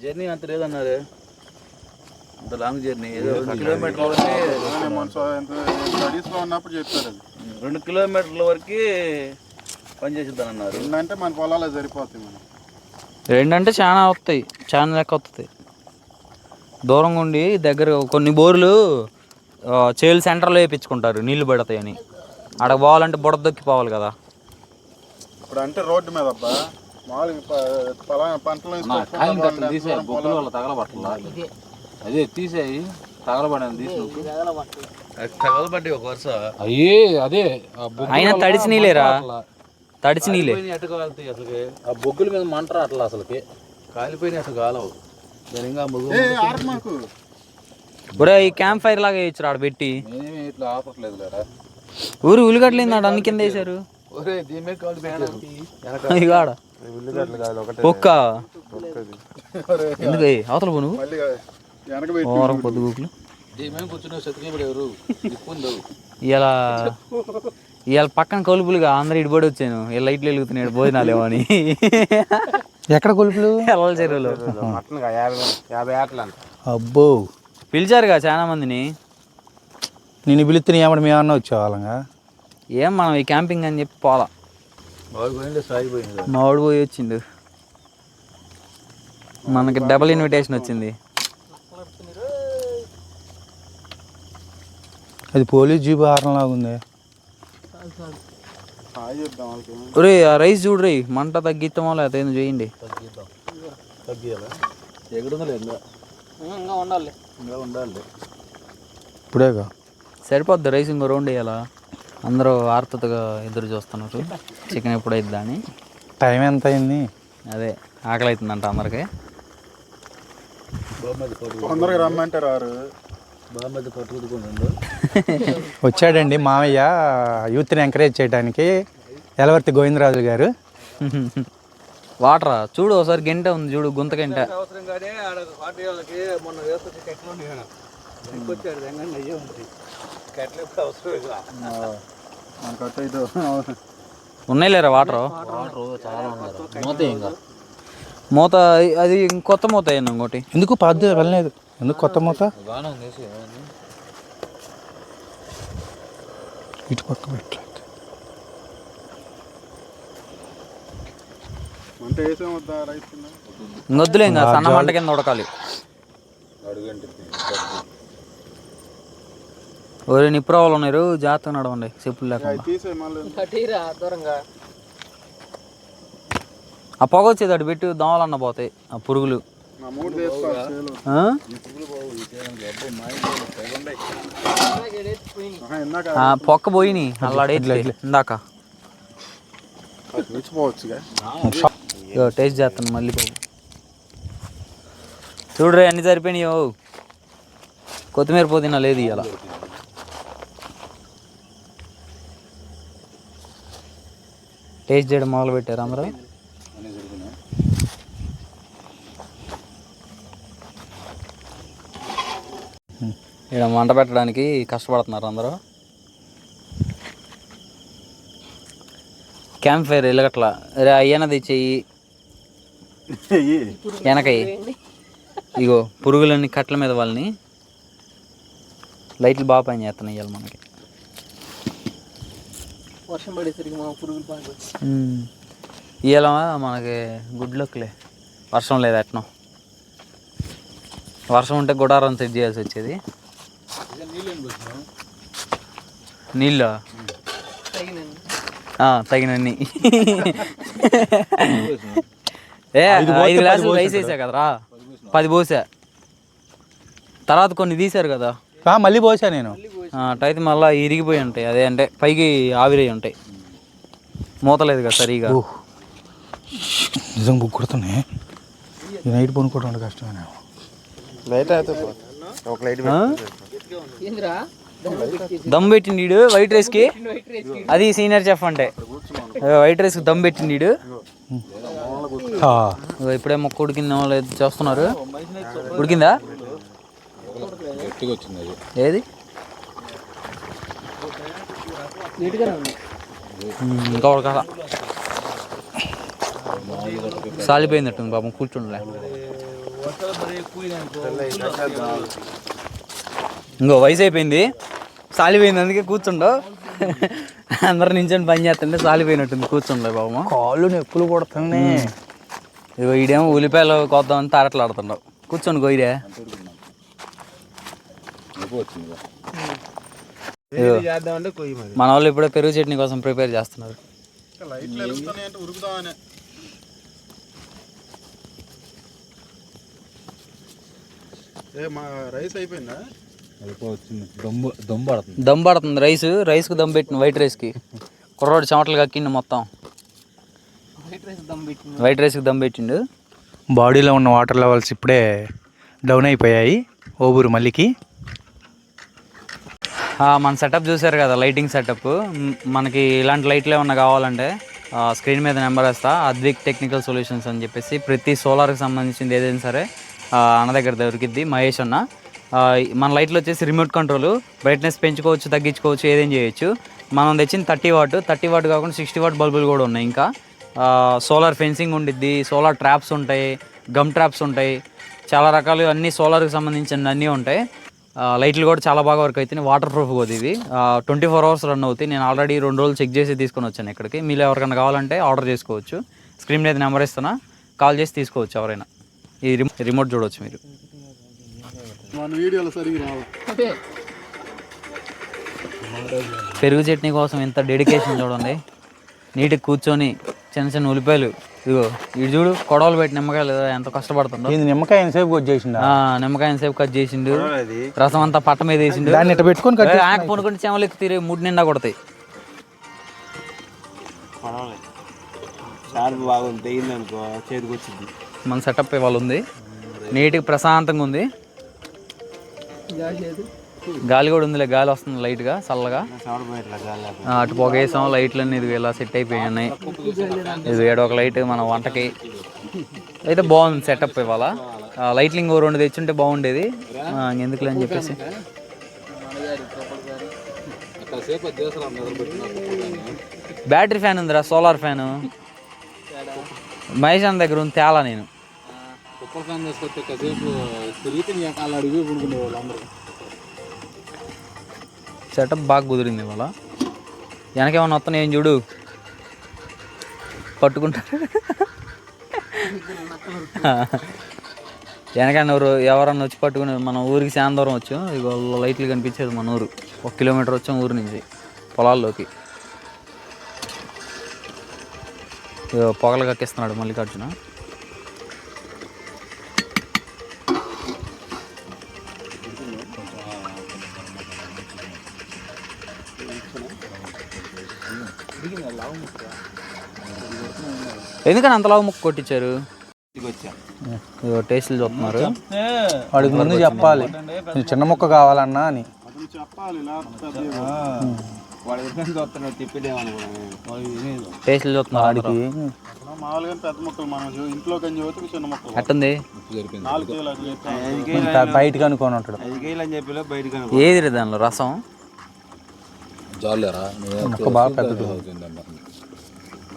జర్నీ అంత లేదన్నారు, అంత లాంగ్ జర్నీ. ఏదో 2 కిలోమీటర్ల స్టడీస్లో ఉన్నప్పుడు చెప్తారు అది. 2 కిలోమీటర్ల వరకు పని చేసిద్దాం అన్నారు. ఏంటంటే మన పొలాలే సరిపోతాయి మనం. 2 అంటే చాలా వస్తాయి, చాలా లెక్క వస్తుంది. దూరంగా ఉండి దగ్గర కొన్ని బోర్లు చేలు సెంటర్లో వేయించుకుంటారు నీళ్లు పడతాయని. ఆడ పోవాలంటే బుడద దొక్కిపోవాలి కదా. ఇప్పుడు అంటే రోడ్డు మీద అబ్బా మామూలుగా పంటలు తీసే బొగ్గుల వల్ల తగలబట్టలా, అదే తీసేయి తగలబడి తీసి తగలబట్టి ఒక వరుస అయ్యే అదే అయినా తడిసి నీళ్ళేరా, తడిసి నీళ్ళే. ఎటు కాలుతాయి అసలు? ఆ బొగ్గుల మీద మంట అట్లా అసలుకి కాలిపోయినాయి, అసలు కాలవు. ఒరే ఈ క్యాంప్ ఫైర్ లాగా వేయచ్చు ఆడ పెట్టి. నేనేమి ఇట్లా ఆపట్లేదు లేరా. ఊరు ఉల్లిగడ్డలు ఆడ అన్ని కింద వేసారు. ఇక ఆడ ఒక్క ఎందుకు అవతల పో నువ్వు ఓరం పొద్దుగుకులు. కూర్చుని సతికిపడి ఎవరు ఇలా ఇవాళ పక్కన కొలుపులుగా అందరూ ఇడిపడి వచ్చాను, ఈ లైట్లు వెలుగుతున్నాడు భోజనాలేమో అని. ఎక్కడ కొలుపులు? ఎల్లల చెరువులో. 50 ఆటలు అంట. అబ్బో పిలిచారుగా చాలా మందిని. నేను పిలిస్తే ఏమన్నా మేమన్నా వచ్చేవాళ్ళంగా. ఏం మనం ఈ క్యాంపింగ్ అని చెప్పి పోలా, సాగిపోయింది. మా వాడు పోయి వచ్చిండు, మనకి డబుల్ ఇన్విటేషన్ వచ్చింది. అది పోలీస్ జీబు హారంలాగా ఉంది. ఒరే ఆ రైస్ చూడరే, మంట తగ్గిస్తామో లేకపోతే ఏదో చేయండి. తగ్గియాలా? ఎక్కడుందో లేదు, ఇంకా ఉండాలి. ఇంకా ఉండాలి. ఇప్పుడేగా సరిపోద్ది రైస్, ఇంకో రౌండ్ వేయాలా. అందరూ ఆర్తతగా ఎదురు చూస్తున్నారు చికెన్ ఎప్పుడు అయిద్దా అని. టైం ఎంత అయింది? అదే ఆకలి అవుతుందంట అందరికి. తొందరగా రమ్మంటే రారు. బాగా పట్టుకుంటుండో వచ్చాడండి మామయ్య యూత్ని ఎంకరేజ్ చేయడానికి, ఎలవర్తి గోవిందరాజు గారు. వాటరా చూడు ఒకసారి, గంట ఉంది చూడు, గుంత గంట. ఉన్నాయి లేరా వాటర్? మూత అది కొత్త మూత అయ్యింది ఇంకోటి. ఎందుకు పద్దు వెళ్ళలేదు, ఎందుకు కొత్త మూత? ఇటు పక్క పెట్టలేదు. వంట వేసేమొద్దా రైస్? ఇంకొద్దులే, ఇంకా సన్న మంట కింద ఉడకాలి. ఒరే నిప్పురావాలు ఉన్నారు, జాగ్రత్తగా నడవండి చెప్పులు లేకుండా. తీసే మళ్ళీ దూరంగా ఆ పొగ వచ్చేది అటు పెట్టి దోమలన్న పోతాయి ఆ పురుగులు. నా మూడు తీసుకోవాలి. ఆ? ఇందాక ఆ, పొక్క పోయినాయి అల్లాడే ఇందాక. రుచిపోవచ్చుగా. టేస్ట్ చేస్తాను మళ్ళీ బాబు. చూడరే అన్ని సరిపోయినాయో. కొత్తిమీర పుదీనా లేదు ఇవాళ. టేస్ట్ చేయడం మొదలు పెట్టారు అందరూ. ఇక్కడ వంట పెట్టడానికి కష్టపడుతున్నారు అందరూ. క్యాంప్ ఫైర్ ఎలగట్ల రే అయ్యనది చెయ్యి వెనకయ్యి. ఇగో పురుగులన్నీ కట్ల మీద వాళ్ళని. లైట్లు బాగా పని చేస్తున్నాయి ఇవాళ మనకి. వర్షం పడేసరికి మా పురుగులు బాగా వచ్చి ఇవాళ మనకి గుడ్ లక్లే, వర్షం లేదు ఎట్నో. వర్షం ఉంటే గుడారం సెట్ చేయాల్సి వచ్చేది. నీళ్ళు తగినన్ని. 5 గ్లాసులు రైస్ వేసా కదరా, 10 పోసా. తర్వాత కొన్ని తీశారు కదా, మళ్ళీ పోసా నేను. అటైతే మళ్ళీ ఇరిగిపోయి ఉంటాయి, అదే అంటే పైకి ఆవిరై ఉంటాయి. మూతలేదు కదా సరిగా. నిజం గుర్తున్నాయి. ఈ నైట్ పనుకోవడం కష్టమే. లైట్ అయితే ఒక లైట్ ఏంద్రా దమ్ పెట్టిండు వీడు వైట్ రైస్ కి. అది సీనియర్ చెఫ్ అంటే వైట్ రైస్ కి దమ్ పెట్టిండు వీడు. ఇప్పుడే మొక్క ఉడికిందో లేదు చేస్తున్నారు. ఉడికిందా? గట్టిగా వచ్చింది అది. ఏది నీట్గానే ఉంది. ఇంకా ఉడకాల. సాలిపోయిందట్టుంది పాపం, కూర్చుండలే. ఇంకో వయసు అయిపోయింది, సాలిపోయింది, అందుకే కూర్చుండవు. అందరు నించొని పని చేస్తుంటే సాలిపోయినట్టుంది, కూర్చుండలే పాపం. కాళ్ళు నొప్పులు కొడుతున్నాయి. ఇదిగో ఈడేమో ఉల్లిపాయలు కొద్దామని తారట్లు ఆడుతున్నావు. కూర్చోండి గోయిడే. చేద్దామంటే కొయ్యి మరి. మన వాళ్ళు ఇప్పుడే పెరుగు చట్నీ కోసం ప్రిపేర్ చేస్తున్నారు. లైట్లు వెలుగుతున్నాయి అంటే ఉరుకుదామనే. మా రైస్ అయిపోయిందా? వచ్చింది దమ్ పడుతుంది. దమ్ పడుతుంది రైస్కి దమ్ పెట్టిన వైట్ రైస్కి. కుర్రోడు చెమటలు కక్కిండు మొత్తం. వైట్ రైస్కి దమ్ పెట్టిండు. బాడీలో ఉన్న వాటర్ లెవెల్స్ ఇప్పుడే డౌన్ అయిపోయాయి ఓబూరు మల్లికి. మన సెటప్ చూసారు కదా, లైటింగ్ సెటప్. మనకి ఇలాంటి లైట్లు ఏమన్నా కావాలంటే స్క్రీన్ మీద నెంబర్ వేస్తా. అద్విక్ టెక్నికల్ సొల్యూషన్స్ అని చెప్పేసి ప్రతి సోలార్కి సంబంధించింది ఏదైనా సరే అన్న దగ్గర దొరికిద్ది, మహేష్ అన్న. మన లైట్లు వచ్చేసి రిమోట్ కంట్రోల్, బ్రైట్నెస్ పెంచుకోవచ్చు, తగ్గించుకోవచ్చు, ఏదేం చేయొచ్చు. మనం తెచ్చిన 30 వాట్ కాకుండా 60 వాట్ బల్బులు కూడా ఉన్నాయి. ఇంకా సోలార్ ఫెన్సింగ్ ఉండిద్ది, సోలార్ ట్రాప్స్ ఉంటాయి, గమ్ ట్రాప్స్ ఉంటాయి, చాలా రకాలు అన్ని సోలార్కి సంబంధించిన అన్నీ ఉంటాయి. లైట్లు కూడా చాలా బాగా వర్క్ అవుతాయి. వాటర్ ప్రూఫ్ కూడా ఇవి 24 అవర్స్ రన్ అవుతాయి. నేను ఆల్రెడీ 2 రోజులు చెక్ చేసి తీసుకొని వచ్చాను ఇక్కడికి. మీరు ఎవరికైనా కావాలంటే ఆర్డర్ చేసుకోవచ్చు. స్క్రీన్ మీద నెంబర్ ఇస్తున్నా, కాల్ చేసి తీసుకోవచ్చు ఎవరైనా. ఈ రిమోట్ చూడవచ్చు మీరు. మన వీడియోలో సరిగ్గా రావు. పెరుగు చట్నీ కోసం ఎంత డెడికేషన్ చూడండి. నీట్గా కూర్చొని చిన్న ఉల్లిపాయలు, ఇదిగో ఇటు చూడు, కొడవలు పెట్టి నిమ్మకాయలు ఎంత కష్టపడుతుండో. నిమ్మకాయ ఎంతసేపు కట్ చేసిండు? నిమ్మకాయ ఎంతసేపు కట్ చేసిండు, రసం అంతా పట్ట మీద వేసిండు. దాన్ని ఇట్లా పెట్టుకొని ఆకు పొనుకుంటే చెమలు ఎక్కుతాయి, 3 నిండా కొడతాయి. బాగుంది, తెగిందనుకో చేతికి వచ్చింది. మన సెటప్ ఇవాళ ఉంది, నీట్గా ప్రశాంతంగా ఉంది. గాలి కూడా ఉందిలే, గాలి వస్తుంది లైట్గా చల్లగా. అటు పొగ వేసాం, లైట్లు అన్నీ ఇది ఇలా సెట్ అయిపోయినాయి. ఇది ఏడొక లైట్ మన వంటకి అయితే బాగుంది సెటప్ ఇవాళ. లైట్లు ఇంకో 2 తెచ్చుంటే బాగుండేది, ఎందుకులే అని చెప్పేసి. బ్యాటరీ ఫ్యాన్ ఉందిరా, సోలార్ ఫ్యాను మహేష్ అన్న దగ్గర ఉంది, తేలా నేను. కుప్పర్ ఫ్యాన్ తీసుకొస్తే కాసేపు తిరిగితే నీ కాళ్ళు అడిగి పుడుకునే వాళ్ళు అందరూ. సెటప్ బాగా కుదిరింది ఇవాళ. వెనకేమన్నా వస్తాను ఏం చూడు, పట్టుకుంటారు. వెనకన్నా ఎవరన్నా వచ్చి పట్టుకుని, మన ఊరికి చాలా దూరం వచ్చాం. ఇక లైట్లు కనిపించేది మన ఊరు. 1 కిలోమీటర్ వచ్చాం ఊరు నుంచి పొలాల్లోకి. పొగలు కక్కిస్తున్నాడు మల్లికార్జున. ఎందుకని అంత లావు ముక్క కొట్టించారు? టేస్ట్లు చూస్తున్నారు. వాడికి ముందు చెప్పాలి చిన్న ముక్క కావాలన్నా అని. టేస్ట్లు చూస్తున్నారు వాడికి. మామూలుగా పెద్ద ముక్కలు మనం ఇంట్లో కంచి పోతే చిన్న ముక్కలు. ఎట్టుంది? బయటకు అనుకోని ఉంటాడు. ఏది దానిలో రసం ముక్క బాగా పెద్దది.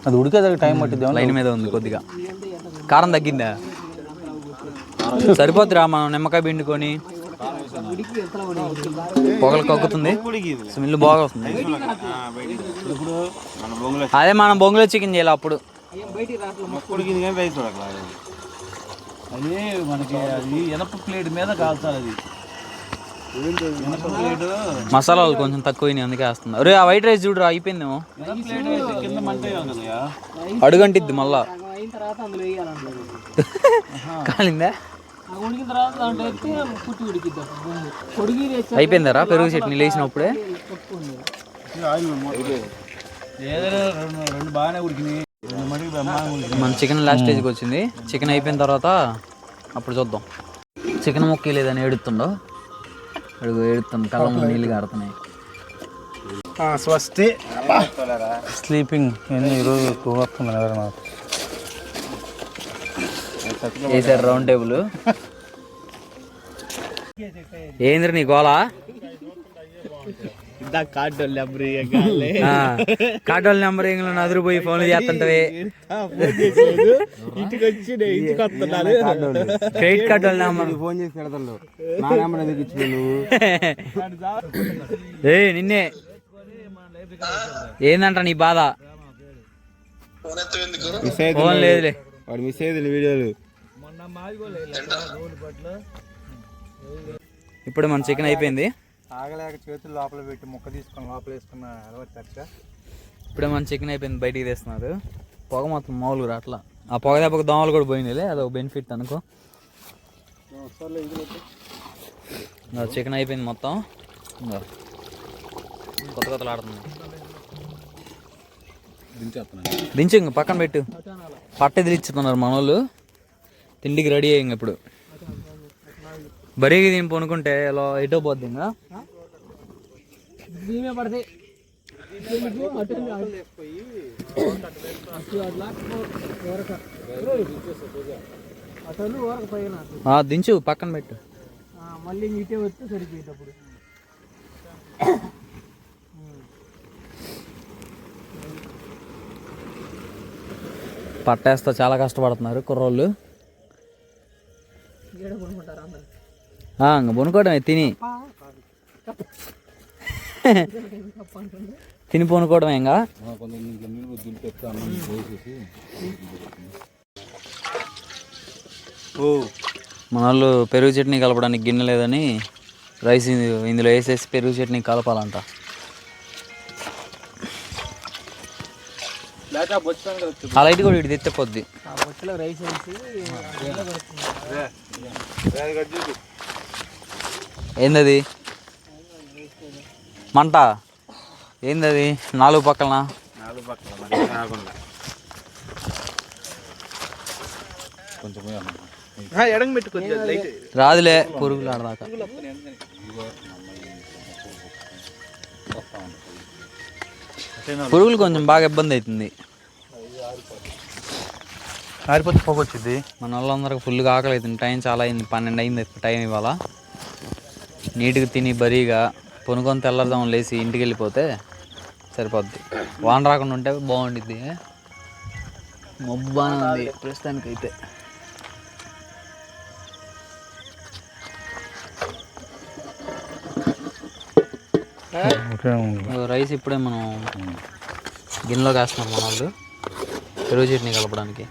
అది ఉడికేదాకా టైం పట్టిద్దాం. లైన్ మీద ఉంది కొద్దిగా. కారం తగ్గిందా? సరిపోద్దిరా, మనం నిమ్మకాయ పిండుకొని పొగలు కక్కుతుంది, స్మెల్ బాగా వస్తుంది. అదే మనం బొంగులో చికెన్ చేయాలి అప్పుడు. అదే మనకి అది ఎనప ప్లేట్ మీద కాల్చాలి. అది మసాలాలు కొంచెం తక్కువ, అందుకే వేస్తుంది. అరే ఆ వైట్ రైస్ చూడరా, అయిపోయిందేమో. కింద మంట అడుగంటిద్ది మళ్ళా. కాలిందా? అయిపోయిందరా పెరుగు చట్నీ లేచినప్పుడే? రెండు బాగానే ఉడికినాయి. మన చికెన్ లాస్ట్ స్టేజ్కి వచ్చింది. చికెన్ అయిపోయిన తర్వాత అప్పుడు చూద్దాం. చికెన్ ముక్క లేదని ఏడుతుండో అడుగు ఏడుతుంది, కళ్ళ నీళ్ళు కారుతున్నాయి. స్వస్తి స్లీపింగ్ ఈరోజు ఎక్కువ వస్తుంది కదా నాకు. వేసారు రౌండ్ టేబుల్. ఏంద్ర నీ గోళ? కార్డోల్ నెంబర్ ఏం అదిరిపోయి ఫోన్లు చేస్తుంటవి. క్రెడిట్ కార్డు వాళ్ళ నెంబర్ ఫోన్ చేసి పెడతాడు. నా నెంబర్ ఎందుకు ఇచ్చి నిన్నే ఏందంట నీ బాధ? ఫోన్ లేదులే, వాడు మిస్ అయ్యేది వీడియోలు. ఇప్పుడు మన చికెన్ అయిపోయింది. ఆగలేక చేతులు లోపల పెట్టి ముక్క తీసుకొని లోపల వేసుకున్న అలవాటు. ఇప్పుడే మన చికెన్ అయిపోయింది, బయటికి తీస్తున్నారు. పొగ మొత్తం మామూలుగా రాట్లా. ఆ పొగ దెబ్బకి దోమలు కూడా పోయినాయిలే, అదొక బెనిఫిట్ అనుకో. చికెన్ అయిపోయింది మొత్తం. కొత్త కొత్తలు ఆడుతుంది. దించు, ఇంక పక్కన పెట్టు. పట్ట ఎదిరిస్తున్నారు మన వాళ్ళు. తిండికి రెడీ అయ్యింది ఇప్పుడు. బరీగా దీని పొనుకుంటే ఇలా ఎటో పోద్ది. ఇంకా దించు, పక్కన పెట్టు. మళ్ళీ ఇటే వస్తే సరిపోయేటప్పుడు. పట్టేస్తా చాలా కష్టపడుతున్నారు కుర్రోళ్ళు. ఇంకా పొనుకోవడమే, తిని పొనుకోవడమే. ఇంకా మన వాళ్ళు పెరుగు చట్నీ కలపడానికి గిన్నె లేదని రైస్ ఇందులో వేసేసి పెరుగు చట్నీ కలపాలంట. ఆ లైట్ కూడా ఇటు తెస్తే పొద్ది. రైస్ ఏందది మంట? ఏందది నాలుగు పక్కన? రాదులే పురుగులు ఆడదాకా. పురుగులు కొంచెం బాగా ఇబ్బంది అవుతుంది. ఆరిపోతే పొగ వచ్చింది. మన వాళ్ళందరికి ఫుల్గా ఆకలి అవుతుంది. టైం చాలా అయింది, 12 అయింది టైం. ఇవాళ నీట్గా తిని బరీగా పొనుకొని తెల్లదాం లేచి ఇంటికి వెళ్ళిపోతే సరిపోద్ది. వాన రాకుండా ఉంటే బాగుండిద్ది. మబ్బు ఉంది ప్రస్తుతానికైతే. రైస్ ఇప్పుడే మనం గిన్నెలోకి వేస్తున్నాం మన వాళ్ళు పెరుగు చట్నీ కలపడానికి.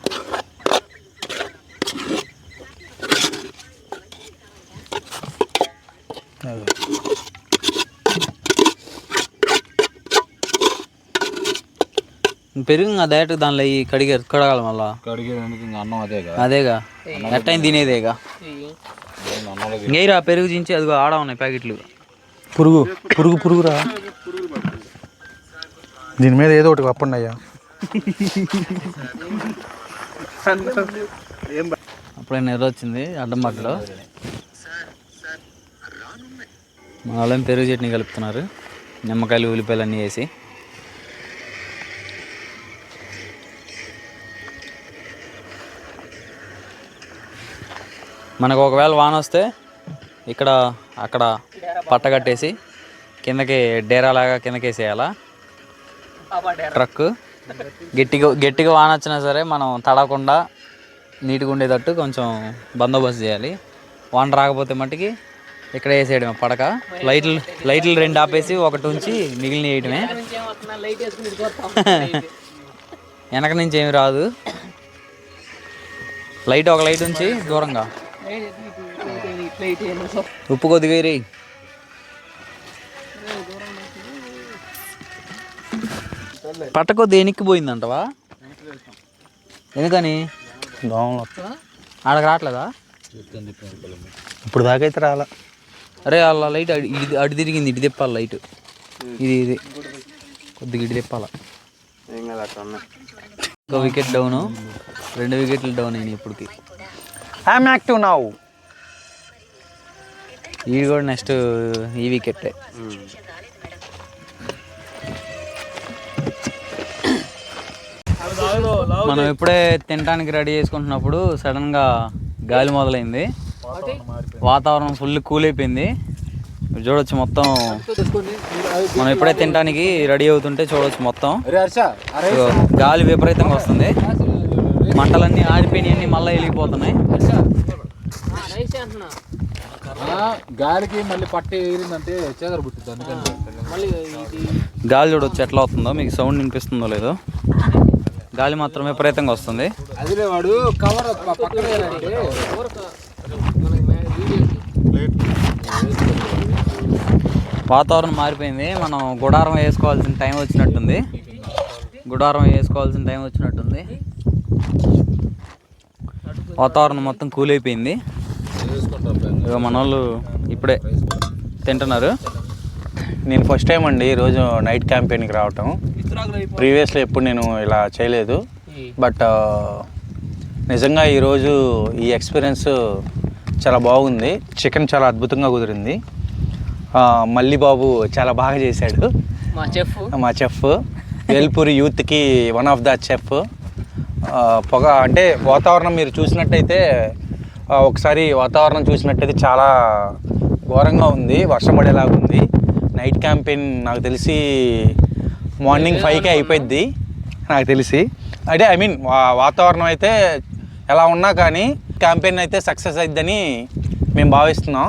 పెరుగు ఇంకా డైరెక్ట్ దానిలో ఈ కడగాలి మళ్ళా. కడిగేందుకు అన్నం అదేగా ఎట్టయిన తినేదేగా. ఇంకేరా పెరుగు చించి అదిగో ఆడ ఉన్నాయి ప్యాకెట్లు. పురుగురా. దీని మీద ఏదో ఒకటి కప్పండి అయ్యా. అప్పుడే నెర్ర వచ్చింది అడ్డం పక్కలో. మన వాళ్ళేం పెరుగు చట్నీ కలుపుతున్నారు, నిమ్మకాయలు ఉల్లిపాయలు అన్నీ వేసి. మనకు ఒకవేళ వాన వస్తే ఇక్కడ అక్కడ పట్ట కట్టేసి కిందకి డేరాలాగా కిందకి వేసేయాలా ట్రక్. గట్టిగా వాన వచ్చినా సరే మనం తడవకుండా నీట్గా ఉండేటట్టు కొంచెం బందోబస్తు చేయాలి. వాన రాకపోతే మట్టికి ఇక్కడ వేసేయడమే పడక. లైట్లు 2 ఆపేసి ఒకటి ఉంచి మిగిలిన వేయడమే. వెనక నుంచి ఏమి రాదు. ఒక లైట్ ఉంచి దూరంగా. ఉప్పు కొద్దిగా రే. పట్ట కొద్ది ఎనిక్కిపోయిందంటవా? ఎందుకని? దోమలు ఆడకు రావట్లేదా? ఇప్పుడు దాకా అయితే రాలా. అరే అలా లైట్ అటు తిరిగింది, ఇటు తిప్పాలి లైట్. ఇది కొద్దిగా ఇటు తిప్పాల. ఒక వికెట్ డౌను, 2 వికెట్లు డౌన్ అయినాయి ఇప్పటికి. I'm active now. ఇది కూడా నెక్స్ట్ ఈ వికెట్. మనం ఇప్పుడే తినడానికి రెడీ చేసుకుంటున్నప్పుడు సడన్గా గాలి మొదలైంది, వాతావరణం ఫుల్ కూల్ అయిపోయింది. చూడొచ్చు మొత్తం, మనం ఇప్పుడే తినడానికి రెడీ అవుతుంటే చూడొచ్చు మొత్తం ఇదిగో గాలి విపరీతంగా వస్తుంది. మంటలన్నీ ఆరిపోయినాయి, మళ్ళీ వెళ్ళిపోతున్నాయి. గాలికి మళ్ళీ పట్టి ఎగిరిందంటే చేదర పుట్టింది. అందుకని గాలి చూడొచ్చు ఎట్లా అవుతుందో, మీకు సౌండ్ వినిపిస్తుందో లేదో. గాలి మాత్రం విపరీతంగా వస్తుంది. అదిలే వాడు కవర్ పక్కన వాతావరణం మారిపోయింది. మనం గుడారం వేసుకోవాల్సిన టైం వచ్చినట్టుంది. వాతావరణం మొత్తం కూల్ అయిపోయింది. ఇక మన వాళ్ళు ఇప్పుడే తింటున్నారు. నేను ఫస్ట్ టైం అండి ఈరోజు నైట్ క్యాంపెయిన్కి రావటం. ప్రీవియస్లో ఎప్పుడు నేను ఇలా చేయలేదు. బట్ నిజంగా ఈరోజు ఈ ఎక్స్పీరియన్స్ చాలా బాగుంది. చికెన్ చాలా అద్భుతంగా కుదిరింది. మల్లి బాబు చాలా బాగా చేశాడు, మా చెఫ్. వేల్పూరి యూత్కి వన్ ఆఫ్ ద చెఫ్. పొగ అంటే వాతావరణం మీరు చూసినట్టయితే, ఒకసారి వాతావరణం చూసినట్టయితే చాలా ఘోరంగా ఉంది, వర్షం పడేలాగా ఉంది. నైట్ క్యాంపెయిన్ నాకు తెలిసి మార్నింగ్ 5కే అయిపోద్ది నాకు తెలిసి. అంటే ఐ మీన్ వాతావరణం అయితే ఎలా ఉన్నా కానీ క్యాంపెయిన్ అయితే సక్సెస్ అయిద్దని మేము భావిస్తున్నాం.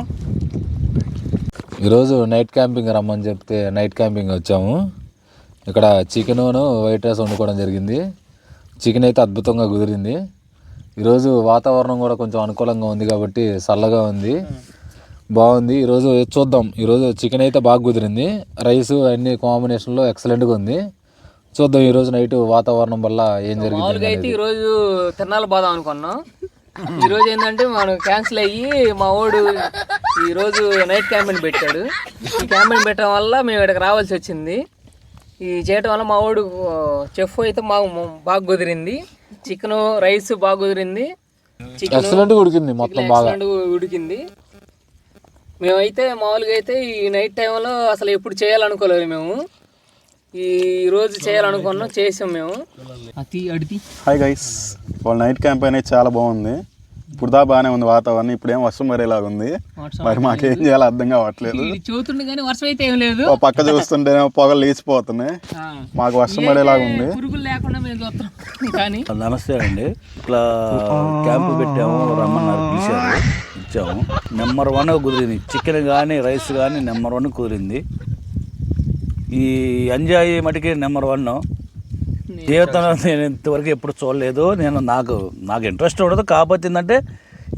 ఈరోజు నైట్ క్యాంపింగ్ రమ్మని చెప్తే నైట్ క్యాంపింగ్ వచ్చాము. ఇక్కడ చికెను వైట్ రైస్ వండుకోవడం జరిగింది. చికెన్ అయితే అద్భుతంగా కుదిరింది. ఈరోజు వాతావరణం కూడా కొంచెం అనుకూలంగా ఉంది కాబట్టి చల్లగా ఉంది, బాగుంది. ఈరోజు చూద్దాం. ఈరోజు చికెన్ అయితే బాగా కుదిరింది, రైస్ అన్ని కాంబినేషన్లో ఎక్సలెంట్గా ఉంది. చూద్దాం ఈరోజు నైట్ వాతావరణం వల్ల ఏం జరిగింది. అయితే ఈరోజు తిరణాలు పోదాం అనుకున్నాం. ఈరోజు ఏంటంటే మనం క్యాన్సిల్ అయ్యి మా వాడు ఈరోజు నైట్ క్యాంపెయిన్ పెట్టాడు. ఈ క్యాంపెయిన్ పెట్టడం వల్ల మేము ఇక్కడికి రావాల్సి వచ్చింది. ఈ చేయటం వల్ల మా వాడు చెఫ్ అయితే మాకు బాగా కుదిరింది. చికెన్ రైస్ బాగా కుదిరింది, ఎక్సలెంట్ ఉడికింది, మొత్తం బాగా ఉడికింది. మేమైతే మామూలుగా అయితే ఈ నైట్ టైంలో అసలు ఎప్పుడు చేయాలనుకోలేదు మేము. ఈ రోజు చేయాలనుకున్నాం, చేసాం మేము. హాయ్ గైస్, వాళ్ళ నైట్ క్యాంప్ అనేది చాలా బాగుంది. ఇప్పుడు దా బాగానే ఉంది వాతావరణం. ఇప్పుడేం వర్షం మరేలాగా ఉంది, మరి మాకేం చేయాలో అర్థం కావట్లేదు. చూస్తుండే కానీ వర్షం అయితే ఏం లేదు. ఓ పక్క చూస్తుంటేనే పొగలు లేచిపోతున్నాయి, మాకు వర్షం పడేలాగా ఉంది. పురుగులు లేకుండా మేము చూస్తాం. కానీ నమస్తే అండి, ఇట్లా క్యాంపు పెట్టాము, రమ్మన్నారు, పిలిచారు, ఇచ్చాము. నెంబర్ 1 కుదిరింది. చికెన్ కానీ రైస్ కానీ నెంబర్ 1 కుదిరింది. ఈ ఎంజాయ్ మటుకి నెంబర్ 1. జీవితంలో నేను ఇంతవరకు ఎప్పుడు చూడలేదు. నాకు ఇంట్రెస్ట్ ఉండదు, కాకపోతే ఏంటంటే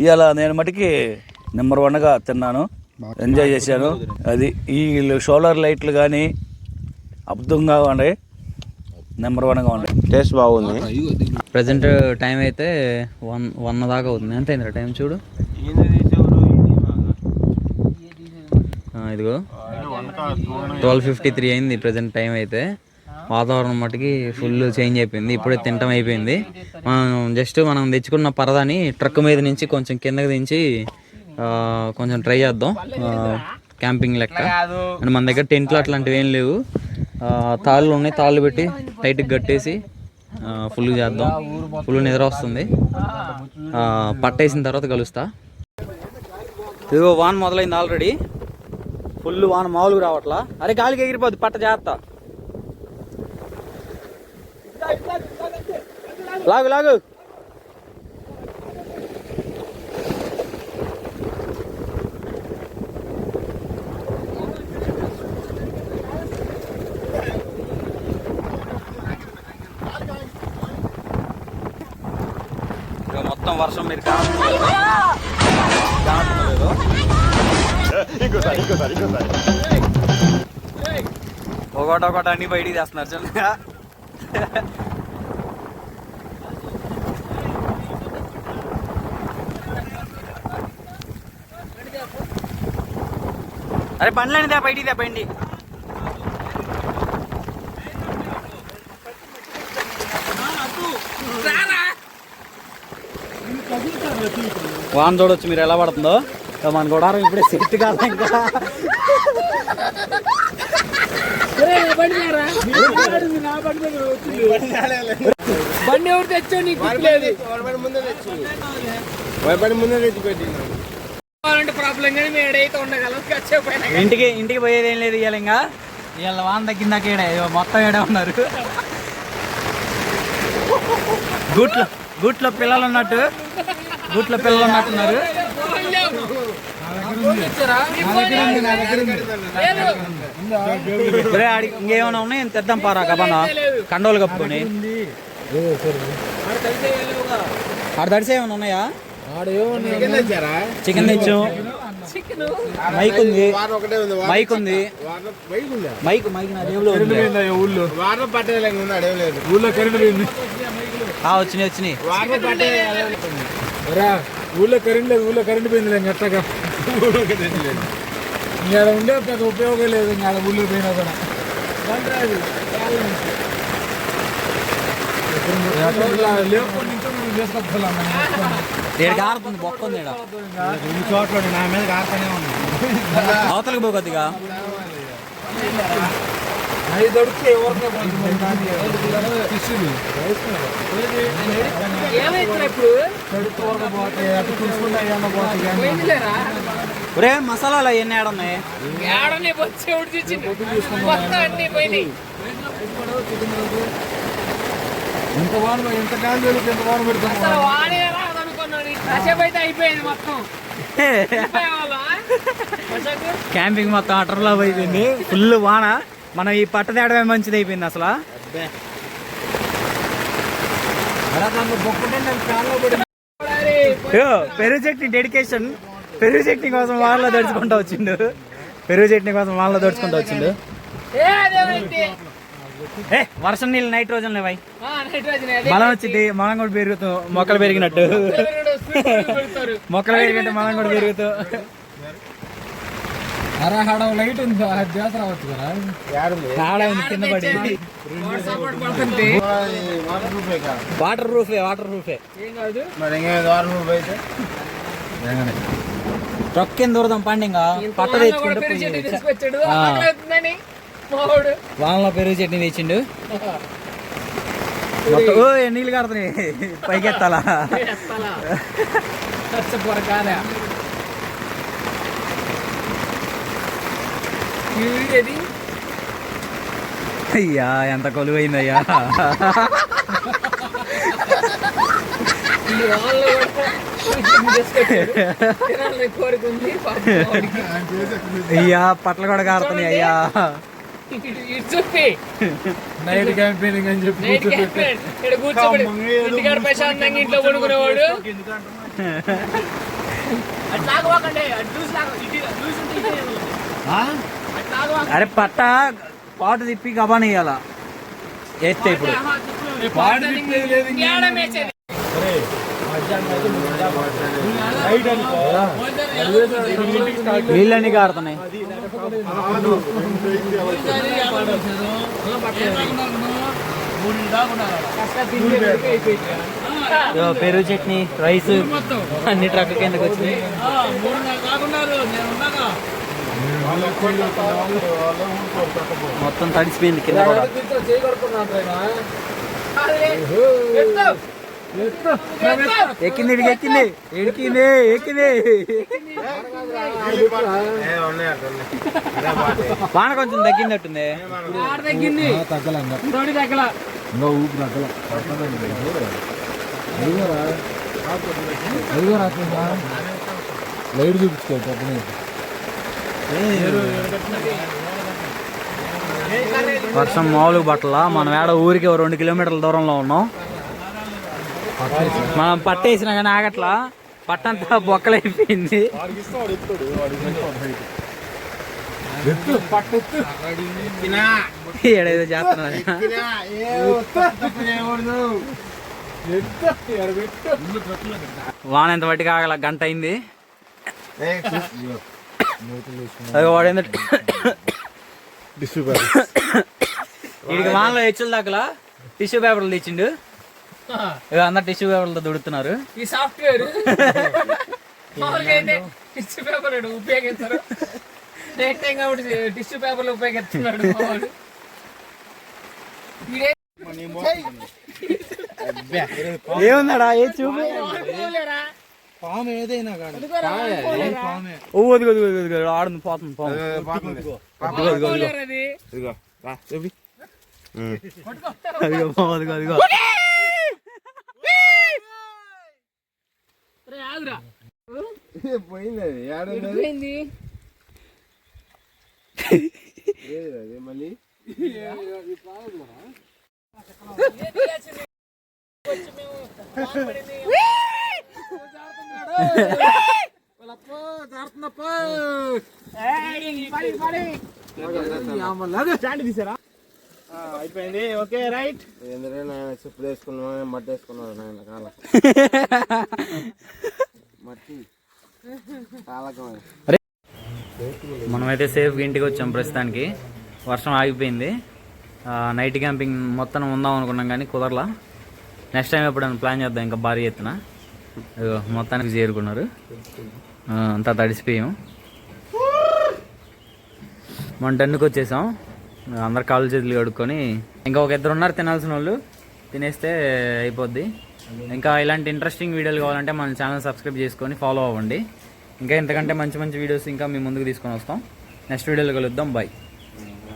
ఇవాళ నేను మటుకి నెంబర్ 1గా తిన్నాను, ఎంజాయ్ చేశాను. అది ఈ సోలార్ లైట్లు కానీ అద్భుతంగా ఉన్నాయి, నెంబర్ 1గా ఉన్నాయి. టేస్ట్ బాగుంది. ప్రజెంట్ టైం అయితే 1 దాకా అవుతుంది. ఎంత అయిందిరా టైం చూడు. ఇదిగో 12:53 అయింది ప్రజెంట్ టైం అయితే. వాతావరణం మటుకి ఫుల్ చేంజ్ అయిపోయింది. ఇప్పుడే తింటం అయిపోయింది. మనం తెచ్చుకున్న పరదాని ట్రక్ మీద నుంచి కొంచెం కిందకి దించి కొంచెం ట్రై చేద్దాం క్యాంపింగ్ లెక్క. అంటే మన దగ్గర టెంట్లు అట్లాంటివి ఏం లేవు, తాళ్ళు ఉన్నాయి, తాళ్ళు పెట్టి టైట్గా కట్టేసి ఫుల్ చేద్దాం. ఫుల్ నిద్ర వస్తుంది. పట్టేసిన తర్వాత కలుస్తా. ఇదిగో వాన్ మొదలైంది ఆల్రెడీ, ఫుల్ వాన, మామూలుగా రావట్లా. అరే గాలికి ఎగిరిపోద్ది, పట్ట జాగ్రత్త. లాగు లాగు. మొత్తం వర్షం మీరు ఒకటి అన్ని బయటికి తెస్తున్నారు చిన్నగా. అరే బండ్లనిదా బయటికి దా బండి. వాన చూడొచ్చు మీరు ఎలా పడుతుందో. మన గుడారం ఇప్పుడే సెట్ కాదు ఇంకా. బండి ఎవరు తెచ్చో నీకు లేదు ప్రాబ్లం కానీ మేము ఎడైతే ఉండగలం. ఇంటికి పోయేది ఏం లేదు ఇవాళ. ఇంకా ఇవాళ వాన తగ్గిందాక ఏడే మొత్తం ఏడే ఉన్నారు. గూట్లో పిల్లలు ఉన్నట్టున్నారు. ఇంకేమైనా ఉన్నాయి తెద్దాం పారా కబానా కండోలు కప్పుకొని. ఆడ దడిసే ఏమైనా ఉన్నాయా? చికెన్ తెచ్చు. మైక్ ఉంది. మైక్ నా దేవులో వచ్చినాయి. ఊళ్ళో కరెంట్ లేదు. ఊళ్ళో కరెంట్ పోయింది లేదు. ఎట్టగా ఇంకా ఉండే పెద్ద ఉపయోగం లేదు. ఇంకా ఊళ్ళో పోయినా కూడా కారుతుంది బొక్క ఉంది. 2 చోట్ల నా మీద కారుతూనే ఉంది. అవతలకి పోకొద్దిగా. ఒరే మసాలాలు అవన్నీ ఏడున్నాయి. ఎంత కాలం తెలుసు ఎంత వాన పెడతాను. క్యాంపింగ్ మొత్తం అటర్లో అయిపోయింది. ఫుల్ వాన. మనం ఈ పట్ట తేడమే మంచిది అయిపోయింది అసలు. పెరుగు చట్నీ డెడికేషన్. పెరుగు చట్నీ కోసం వాళ్ళలో దడుచుకుంటూ వచ్చిండు. వర్షం నీళ్ళు నైట్రోజన్ లేవాయి. మనం వచ్చింది. మనం కూడా పెరుగుతాం. మొక్కలు పెరిగినట్టు మనం కూడా పెరుగుతాం. లైట్ ఉంది. దేశ రావచ్చు కదా. కింద పడి వాటర్ రూఫే. ట్రక్కేం దూరదాం పండి. ఇంకా పట్ట తెచ్చుకుంటే వానలో పెరుగు చట్నీ తెచ్చిండు. నీళ్ళు కడుతున్నాయి. పైకి ఎత్తాలా? అయ్యా ఎంత కొలువైందయ్యా. అయ్యా పట్ల కూడా కారుతున్నాయి అయ్యా. నైట్ క్యాంపెయినింగ్ అని చెప్పి ప్రశాంతంగా ఇంట్లో పడుకునేవాడు. అరే పట్ట పాటు తిప్పి గబాన్ ఇయ్యాల ఎత్తే. ఇప్పుడు నీళ్ళన్నీ కారుతున్నాయి. పెరుగు చట్నీ రైస్ అన్ని ట్రక్ కిందకి వచ్చినాయి. మొత్తం తడిసిపోయింది కింద కూడా. ఎక్కింది వాన కొంచెం తగ్గిందట్టుంది. లైట్ చూపించుకో. వర్షం మామూలుగా పట్టలా. మనం ఏడ ఊరికి 2 కిలోమీటర్ల దూరంలో ఉన్నాం. మనం పట్టేసినా కానీ ఆగట్లా. పట్టంతా బొక్కలైపోయింది. ఏడైదో చేస్తున్నా. వాన ఎంత బట్టి ఆగల. గంట అయింది. అది వాడేందంటే వీడికి వానలో హెచ్చుల దాకా టిష్యూ పేపర్లు తెచ్చిండు. అందరు టిష్యూ పేపర్లతో దుడుతున్నారు. ఈ సాఫ్ట్వేర్ మామూలుగా అయితే టిష్యూ పేపర్ ఉపయోగిస్తారు, నైట్ టైం కాబట్టి టిష్యూ పేపర్లు ఉపయోగిస్తున్నాడు మామూలు. ఏముందాడా ఏ చూపు పాము ఏదైనా కానీ ఆడుంది పోతుంది పాము. ఇదిగో రా చూపి. అదిగో పాము, అదిగో అదిగో. పోయింది అది ఏడున్నది? ఏది అది మళ్ళీ అయిపోయింది. Okay right. ఏంటంటే నాయన చెప్పులు వేసుకున్నాను, మట్టి వేసుకున్నాను నాయన కాలం మట్టి కాలకం. మనమైతే సేఫ్గా ఇంటికి వచ్చాం. ప్రస్తుతానికి వర్షం ఆగిపోయింది. నైట్ క్యాంపింగ్ మొత్తం ఉందాం అనుకున్నాం కానీ కుదరలా. నెక్స్ట్ టైం ఎప్పుడైనా ప్లాన్ చేద్దాం ఇంకా భారీ ఎత్తున. మొత్తానికి చేరుకున్నారు, అంతా తడిసిపోయాం. మన టన్నుకి వచ్చేసాం. అందరు కాళ్ళు చేతులు కడుక్కొని ఇంకా ఒక ఇద్దరు ఉన్నారు తినాల్సిన వాళ్ళు, తినేస్తే అయిపోద్ది. ఇంకా ఇలాంటి ఇంట్రెస్టింగ్ వీడియోలు కావాలంటే మన ఛానల్ సబ్స్క్రైబ్ చేసుకొని ఫాలో అవ్వండి. ఇంకా ఇంతకంటే మంచి మంచి వీడియోస్ ఇంకా మీ ముందుకు తీసుకొని వస్తాం. నెక్స్ట్ వీడియోలో కలుద్దాం. బాయ్.